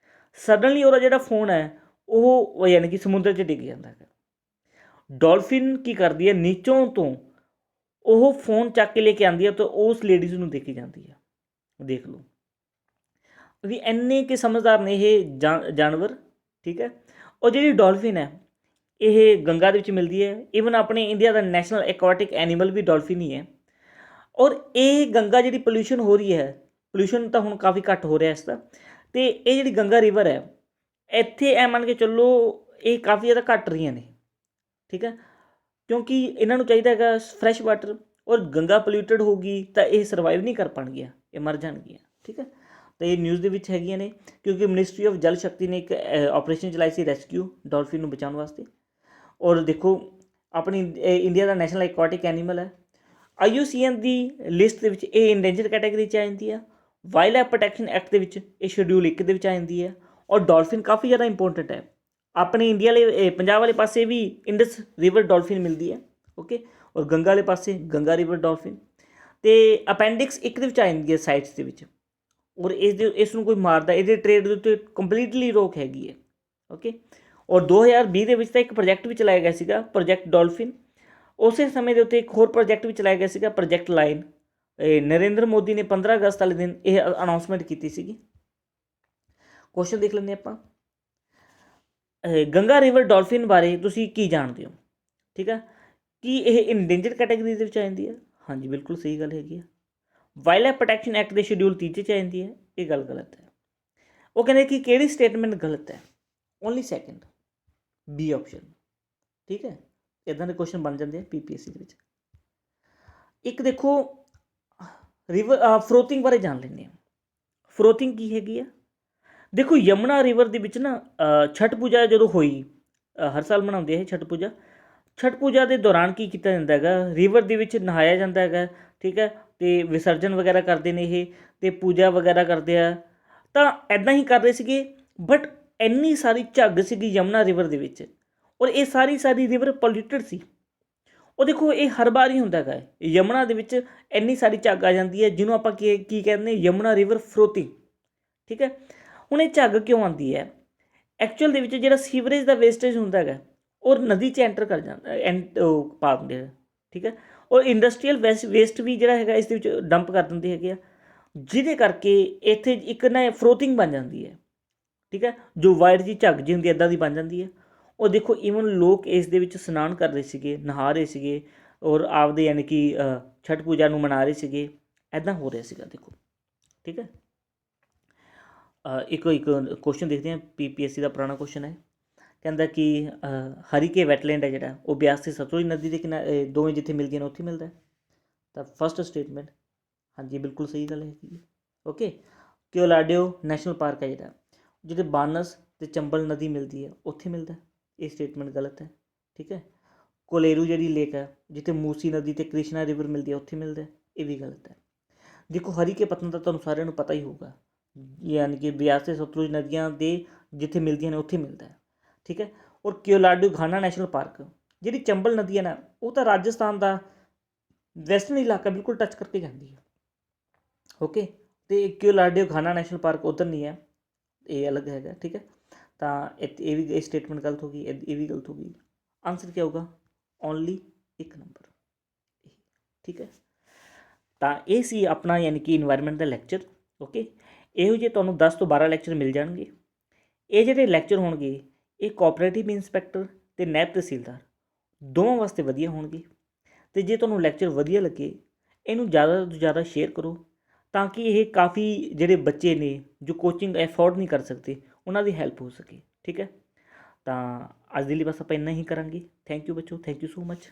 ਸਡਨਲੀ ਉਹਦਾ ਜਿਹੜਾ ਫੋਨ ਹੈ ਉਹ ਯਾਨੀ ਕਿ ਸਮੁੰਦਰ 'ਚ ਡਿੱਗ ਜਾਂਦਾ ਹੈ। ਡੋਲਫਿਨ ਕੀ ਕਰਦੀ ਹੈ, ਨੀਚੋਂ ਤੋਂ ਉਹ ਫੋਨ ਚੱਕ ਕੇ ਲੈ ਕੇ ਆਉਂਦੀ ਹੈ ਤਾਂ ਉਸ ਲੇਡੀਜ਼ ਨੂੰ ਦੇ ਕੇ ਜਾਂਦੀ ਹੈ। ਦੇਖ ਲਓ ਵੀ ਇੰਨੇ ਕਿ ਸਮਝਦਾਰ ਨੇ ਇਹ ਜਾਨਵਰ, ਠੀਕ ਹੈ। ਉਹ ਜਿਹੜੀ ਡੋਲਫਿਨ ਹੈ ਇਹ ਗੰਗਾ ਦੇ ਵਿੱਚ ਮਿਲਦੀ ਹੈ। ਈਵਨ ਆਪਣੇ ਇੰਡੀਆ ਦਾ ਨੈਸ਼ਨਲ ਐਕਵਾਟਿਕ ਐਨੀਮਲ ਵੀ ਡੋਲਫਿਨ ਹੀ ਹੈ। ਔਰ ਇਹ ਗੰਗਾ ਜਿਹੜੀ ਪੋਲਿਊਸ਼ਨ ਹੋ ਰਹੀ ਹੈ, ਪੋਲਿਊਸ਼ਨ ਤਾਂ ਹੁਣ ਕਾਫੀ ਘੱਟ ਹੋ ਰਿਹਾ ਇਸ ਦਾ, ਅਤੇ ਇਹ ਜਿਹੜੀ ਗੰਗਾ ਰਿਵਰ ਹੈ ਇੱਥੇ ਐ ਮੰਨ ਕੇ ਚੱਲੋ ਇਹ ਕਾਫੀ ਜ਼ਿਆਦਾ ਘੱਟ ਰਹੀਆਂ ਨੇ, ਠੀਕ ਹੈ, ਕਿਉਂਕਿ ਇਹਨਾਂ ਨੂੰ ਚਾਹੀਦਾ ਹੈਗਾ ਫਰੈਸ਼ ਵਾਟਰ। ਔਰ ਗੰਗਾ ਪੋਲਿਊਟਡ ਹੋਊਗੀ ਤਾਂ ਇਹ ਸਰਵਾਈਵ ਨਹੀਂ ਕਰ ਪਾਉਣਗੀਆਂ, ਇਹ ਮਰ ਜਾਣਗੀਆਂ, ਠੀਕ ਹੈ। ਤਾਂ ਇਹ ਨਿਊਜ਼ ਦੇ ਵਿੱਚ ਹੈਗੀਆਂ ਨੇ, ਕਿਉਂਕਿ ਮਿਨਿਸਟਰੀ ਆਫ ਜਲ ਸ਼ਕਤੀ ਨੇ ਇੱਕ ਆਪਰੇਸ਼ਨ ਚਲਾਈ ਸੀ ਰੈਸਕਿਊ ਡੋਲਫਿਨ ਨੂੰ ਬਚਾਉਣ ਵਾਸਤੇ। ਔਰ ਦੇਖੋ ਆਪਣੀ ਇੰਡੀਆ ਦਾ ਨੈਸ਼ਨਲ ਐਕਵਾਟਿਕ ਐਨੀਮਲ ਹੈ। IUCN ਦੀ ਲਿਸਟ ਦੇ ਵਿੱਚ ਇਹ ਇੰਡੇਂਜਰ ਕੈਟਾਗਰੀ 'ਚ ਆ ਜਾਂਦੀ ਆ। ਵਾਈਲਡ ਲਾਈਫ ਪ੍ਰੋਟੈਕਸ਼ਨ ਐਕਟ ਦੇ ਵਿੱਚ ਇਹ ਸ਼ਡਿਊਲ 1 ਦੇ ਵਿੱਚ ਆ ਜਾਂਦੀ ਹੈ। ਔਰ ਡੋਲਫਿਨ ਕਾਫੀ ਜ਼ਿਆਦਾ ਇੰਪੋਰਟੈਂਟ ਹੈ। ਆਪਣੇ ਇੰਡੀਆ ਵਾਲੇ ਪੰਜਾਬ ਵਾਲੇ ਪਾਸੇ ਵੀ ਇੰਡਸ ਰਿਵਰ ਡੋਲਫਿਨ ਮਿਲਦੀ ਹੈ, ਓਕੇ, ਔਰ ਗੰਗਾ ਵਾਲੇ ਪਾਸੇ ਗੰਗਾ ਰਿਵਰ ਡੋਲਫਿਨ। ਅਤੇ ਅਪੈਂਡਿਕਸ 1 ਦੇ ਵਿੱਚ ਆ ਜਾਂਦੀ ਹੈ ਸਾਈਟਸ ਦੇ ਵਿੱਚ। ਔਰ ਇਸ ਨੂੰ ਕੋਈ ਮਾਰਦਾ, ਇਹਦੇ ਟ੍ਰੇਡ ਦੇ ਉੱਤੇ ਕੰਪਲੀਟਲੀ ਰੋਕ ਹੈਗੀ ਹੈ, ਓਕੇ। ਔਰ 2020 ਦੇ ਵਿੱਚ ਤਾਂ ਇੱਕ ਪ੍ਰੋਜੈਕਟ ਵੀ ਚਲਾਇਆ ਗਿਆ ਸੀਗਾ, ਪ੍ਰੋਜੈਕਟ ਡੋਲਫਿਨ। ਉਸੇ ਸਮੇਂ ਦੇ ਉੱਤੇ ਇੱਕ ਹੋਰ ਪ੍ਰੋਜੈਕਟ ਵੀ ਚਲਾਇਆ ਗਿਆ ਸੀਗਾ, ਪ੍ਰੋਜੈਕਟ ਲਾਇਨ। ਨਰਿੰਦਰ ਮੋਦੀ ਨੇ 15 ਅਗਸਤ ਵਾਲੇ ਦਿਨ ਇਹ ਅਨਾਊਂਸਮੈਂਟ ਕੀਤੀ ਸੀਗੀ। ਕੁਐਸਚਨ ਦੇਖ ਲੈਂਦੇ ਆਪਾਂ, ਗੰਗਾ ਰਿਵਰ ਡੋਲਫਿਨ ਬਾਰੇ ਤੁਸੀਂ ਕੀ ਜਾਣਦੇ ਹੋ? ਠੀਕ ਹੈ, ਕੀ ਇਹ ਇੰਡੇਂਜਰ ਕੈਟਾਗਰੀ ਦੇ ਵਿੱਚ ਆ ਜਾਂਦੀ ਹੈ? ਹਾਂਜੀ ਬਿਲਕੁਲ ਸਹੀ ਗੱਲ ਹੈਗੀ ਆ। ਵਾਈਲਡ ਲਾਈਫ ਪ੍ਰੋਟੈਕਸ਼ਨ ਐਕਟ ਦੇ ਸ਼ਡਿਊਲ 3 'ਚ ਆ ਜਾਂਦੀ ਹੈ, ਇਹ ਗੱਲ ਗਲਤ ਹੈ। ਉਹ ਕਹਿੰਦੇ ਕਿ ਕਿਹੜੀ ਸਟੇਟਮੈਂਟ ਗਲਤ ਹੈ? ਓਨਲੀ ਸੈਕਿੰਡ, ਬੀ ਆਪਸ਼ਨ, ਠੀਕ ਹੈ। ਇੱਦਾਂ ਦੇ ਕੁਐਸਚਨ ਬਣ ਜਾਂਦੇ ਆ PPSC ਦੇ ਵਿੱਚ। ਇੱਕ ਦੇਖੋ ਰਿਵਰ ਫਰੋਥਿੰਗ ਬਾਰੇ ਜਾਣ ਲੈਂਦੇ ਹਾਂ। ਫਰੋਥਿੰਗ ਕੀ ਹੈਗੀ ਆ? ਦੇਖੋ ਯਮੁਨਾ ਰਿਵਰ ਦੇ ਵਿੱਚ ਨਾ ਛਠ ਪੂਜਾ ਜਦੋਂ ਹੋਈ, ਹਰ ਸਾਲ ਮਨਾਉਂਦੇ ਹੈ ਛਠ ਪੂਜਾ। ਛਠ ਪੂਜਾ ਦੇ ਦੌਰਾਨ ਕੀ ਕੀਤਾ ਜਾਂਦਾ ਹੈਗਾ, ਰਿਵਰ ਦੇ ਵਿੱਚ ਨਹਾਇਆ ਜਾਂਦਾ ਹੈਗਾ, ਠੀਕ ਹੈ, ਅਤੇ ਵਿਸਰਜਨ ਵਗੈਰਾ ਕਰਦੇ ਨੇ ਇਹ, ਅਤੇ ਪੂਜਾ ਵਗੈਰਾ ਕਰਦੇ ਆ। ਤਾਂ ਇੱਦਾਂ ਹੀ ਕਰ ਰਹੇ ਸੀਗੇ, ਬਟ ਇੰਨੀ ਸਾਰੀ ਝੱਗ ਸੀਗੀ ਯਮੁਨਾ ਰਿਵਰ ਦੇ ਵਿੱਚ, ਔਰ ਇਹ ਸਾਰੀ ਰਿਵਰ ਪੋਲਿਊਟਡ ਸੀ। ਉਹ ਦੇਖੋ ਇਹ ਹਰ ਵਾਰ ਹੀ ਹੁੰਦਾ ਹੈਗਾ, ਯਮੁਨਾ ਦੇ ਵਿੱਚ ਇੰਨੀ ਸਾਰੀ ਝੱਗ ਆ ਜਾਂਦੀ ਹੈ ਜਿਹਨੂੰ ਆਪਾਂ ਕੀ ਕਹਿੰਦੇ, ਯਮੁਨਾ ਰਿਵਰ ਫਰੋਥਿੰਗ, ਠੀਕ ਹੈ। ਹੁਣ ਇਹ ਝੱਗ ਕਿਉਂ ਆਉਂਦੀ ਹੈ? ਐਕਚੁਅਲ ਦੇ ਵਿੱਚ ਜਿਹੜਾ ਸੀਵਰੇਜ ਦਾ ਵੇਸਟੇਜ ਹੁੰਦਾ ਹੈਗਾ ਔਰ ਨਦੀ 'ਚ ਐਂਟਰ ਕਰ ਜਾਂਦਾ, ਪਾ ਦਿੰਦੇ ਹੈ, ਠੀਕ ਹੈ। ਔਰ ਇੰਡਸਟਰੀਅਲ ਵੇਸਟ ਵੀ ਜਿਹੜਾ ਹੈਗਾ ਇਸ ਦੇ ਵਿੱਚ ਡੰਪ ਕਰ ਦਿੰਦੇ ਹੈਗੇ ਆ, ਜਿਹਦੇ ਕਰਕੇ ਇੱਥੇ ਇੱਕ ਨਾ ਫਰੋਥਿੰਗ ਬਣ ਜਾਂਦੀ ਹੈ, ਠੀਕ ਹੈ, ਜੋ ਵਾਈਟ ਜੀ ਝੱਗ ਜੀ ਹੁੰਦੀ ਇੱਦਾਂ ਦੀ ਬਣ ਜਾਂਦੀ ਹੈ। ਉਹ ਦੇਖੋ ਈਵਨ ਲੋਕ ਇਸ ਦੇ ਵਿੱਚ ਇਸ਼ਨਾਨ ਕਰ ਰਹੇ ਸੀਗੇ, ਨਹਾ ਰਹੇ ਸੀਗੇ, ਔਰ ਆਪਦੇ ਯਾਨੀ ਕਿ ਛਠ ਪੂਜਾ ਨੂੰ ਮਨਾ ਰਹੇ ਸੀਗੇ, ਇੱਦਾਂ ਹੋ ਰਿਹਾ ਸੀਗਾ, ਦੇਖੋ, ਠੀਕ ਹੈ। ਇੱਕ ਕੁਐਸਚਨ ਦੇਖਦੇ ਹਾਂ, PPSC ਦਾ ਪੁਰਾਣਾ ਕੁਐਸਚਨ ਹੈ। ਕਹਿੰਦਾ ਕਿ ਹਰੀਕੇ ਵੈਟਲੈਂਡ ਹੈ ਜਿਹੜਾ, ਉਹ ਬਿਆਸ ਅਤੇ ਸਤਲੁਜ ਨਦੀ ਦੇ ਕਿਨਾਰੇ ਦੋਵੇਂ ਜਿੱਥੇ ਮਿਲਦੀਆਂ ਨੇ ਉੱਥੇ ਮਿਲਦਾ। ਤਾਂ ਫਸਟ ਸਟੇਟਮੈਂਟ ਹਾਂਜੀ ਬਿਲਕੁਲ ਸਹੀ ਗੱਲ ਹੈਗੀ, ਓਕੇ। ਕਿਓਲਾਡਿਓ ਨੈਸ਼ਨਲ ਪਾਰਕ ਹੈ ਜਿਹੜਾ, ਜਿਹੜੇ ਬਾਨਸ ਅਤੇ ਚੰਬਲ ਨਦੀ ਮਿਲਦੀ ਹੈ ਉੱਥੇ ਮਿਲਦਾ, ਇਹ ਸਟੇਟਮੈਂਟ ਗਲਤ ਹੈ, ਠੀਕ ਹੈ। ਕੋਲੇਰੂ ਜਿਹੜੀ ਲੇਕ ਹੈ ਜਿੱਥੇ ਮੂਸੀ ਨਦੀ ਅਤੇ ਕ੍ਰਿਸ਼ਨਾ ਰਿਵਰ ਮਿਲਦੀ ਹੈ ਉੱਥੇ ਮਿਲਦਾ, ਇਹ ਵੀ ਗਲਤ ਹੈ। ਦੇਖੋ ਹਰੀਕੇ ਪਤਨ ਤਾਂ ਤੁਹਾਨੂੰ ਸਾਰਿਆਂ ਨੂੰ ਪਤਾ ਹੀ ਹੋਊਗਾ, ਯਾਨੀ ਕਿ ਬਿਆਸ ਅਤੇ ਸਤਲੁਜ ਨਦੀਆਂ ਦੇ ਜਿੱਥੇ ਮਿਲਦੀਆਂ ਨੇ ਉੱਥੇ ਮਿਲਦਾ ਹੈ, ਠੀਕ ਹੈ। ਔਰ ਕਿਓਲਾਡੂ ਘਾਨਾ ਨੈਸ਼ਨਲ ਪਾਰਕ, ਜਿਹੜੀ ਚੰਬਲ ਨਦੀ ਹੈ ਨਾ, ਉਹ ਤਾਂ ਰਾਜਸਥਾਨ ਦਾ ਵੈਸਟਰਨ ਇਲਾਕਾ ਬਿਲਕੁਲ ਟੱਚ ਕਰਕੇ ਜਾਂਦੀ ਹੈ, ਓਕੇ। ਅਤੇ ਕਿਓਲਾਡੂ ਘਾਨਾ ਨੈਸ਼ਨਲ ਪਾਰਕ ਉੱਧਰ ਨਹੀਂ ਹੈ, ਇਹ ਅਲੱਗ ਹੈਗਾ, ਠੀਕ ਹੈ। ਤਾਂ ਇਹ ਵੀ ਸਟੇਟਮੈਂਟ ਗਲਤ ਹੋ ਗਈ, ਇਹ ਵੀ ਗਲਤ ਹੋ ਗਈ। ਆਨਸਰ ਕੀ ਹੋਊਗਾ? Only 1 number. ਠੀਕ ਹੈ। ਤਾਂ ਇਹ ਸੀ ਆਪਣਾ ਯਾਨੀ ਕਿ ਇਨਵਾਇਰਨਮੈਂਟ ਦਾ ਲੈਕਚਰ। ਓਕੇ, ਇਹੋ ਜਿਹੇ ਤੁਹਾਨੂੰ 10 ਤੋਂ 12 ਲੈਕਚਰ ਮਿਲ ਜਾਣਗੇ। ਇਹ ਜਿਹੜੇ ਲੈਕਚਰ ਹੋਣਗੇ ਇਹ ਕੋਆਪਰੇਟਿਵ ਇੰਸਪੈਕਟਰ ਅਤੇ ਨਾਇਬ ਤਹਿਸੀਲਦਾਰ ਦੋਵਾਂ ਵਾਸਤੇ ਵਧੀਆ ਹੋਣਗੇ। ਅਤੇ ਜੇ ਤੁਹਾਨੂੰ ਲੈਕਚਰ ਵਧੀਆ ਲੱਗੇ ਇਹਨੂੰ ਜ਼ਿਆਦਾ ਤੋਂ ਜ਼ਿਆਦਾ ਸ਼ੇਅਰ ਕਰੋ, ਤਾਂ ਕਿ ਇਹ ਕਾਫੀ ਜਿਹੜੇ ਬੱਚੇ ਨੇ ਜੋ ਕੋਚਿੰਗ ਐਫੋਰਡ ਨਹੀਂ ਕਰ ਸਕਦੇ ਉਹਨਾਂ ਦੀ ਹੈਲਪ ਹੋ ਸਕੇ। ਠੀਕ ਹੈ, ਤਾਂ ਅੱਜ ਦੇ ਲਈ ਬਸ ਆਪਾਂ ਇੰਨਾ ਹੀ ਕਰਾਂਗੇ। ਥੈਂਕ ਯੂ ਬੱਚੋ, ਥੈਂਕ ਯੂ ਸੋ ਮਚ।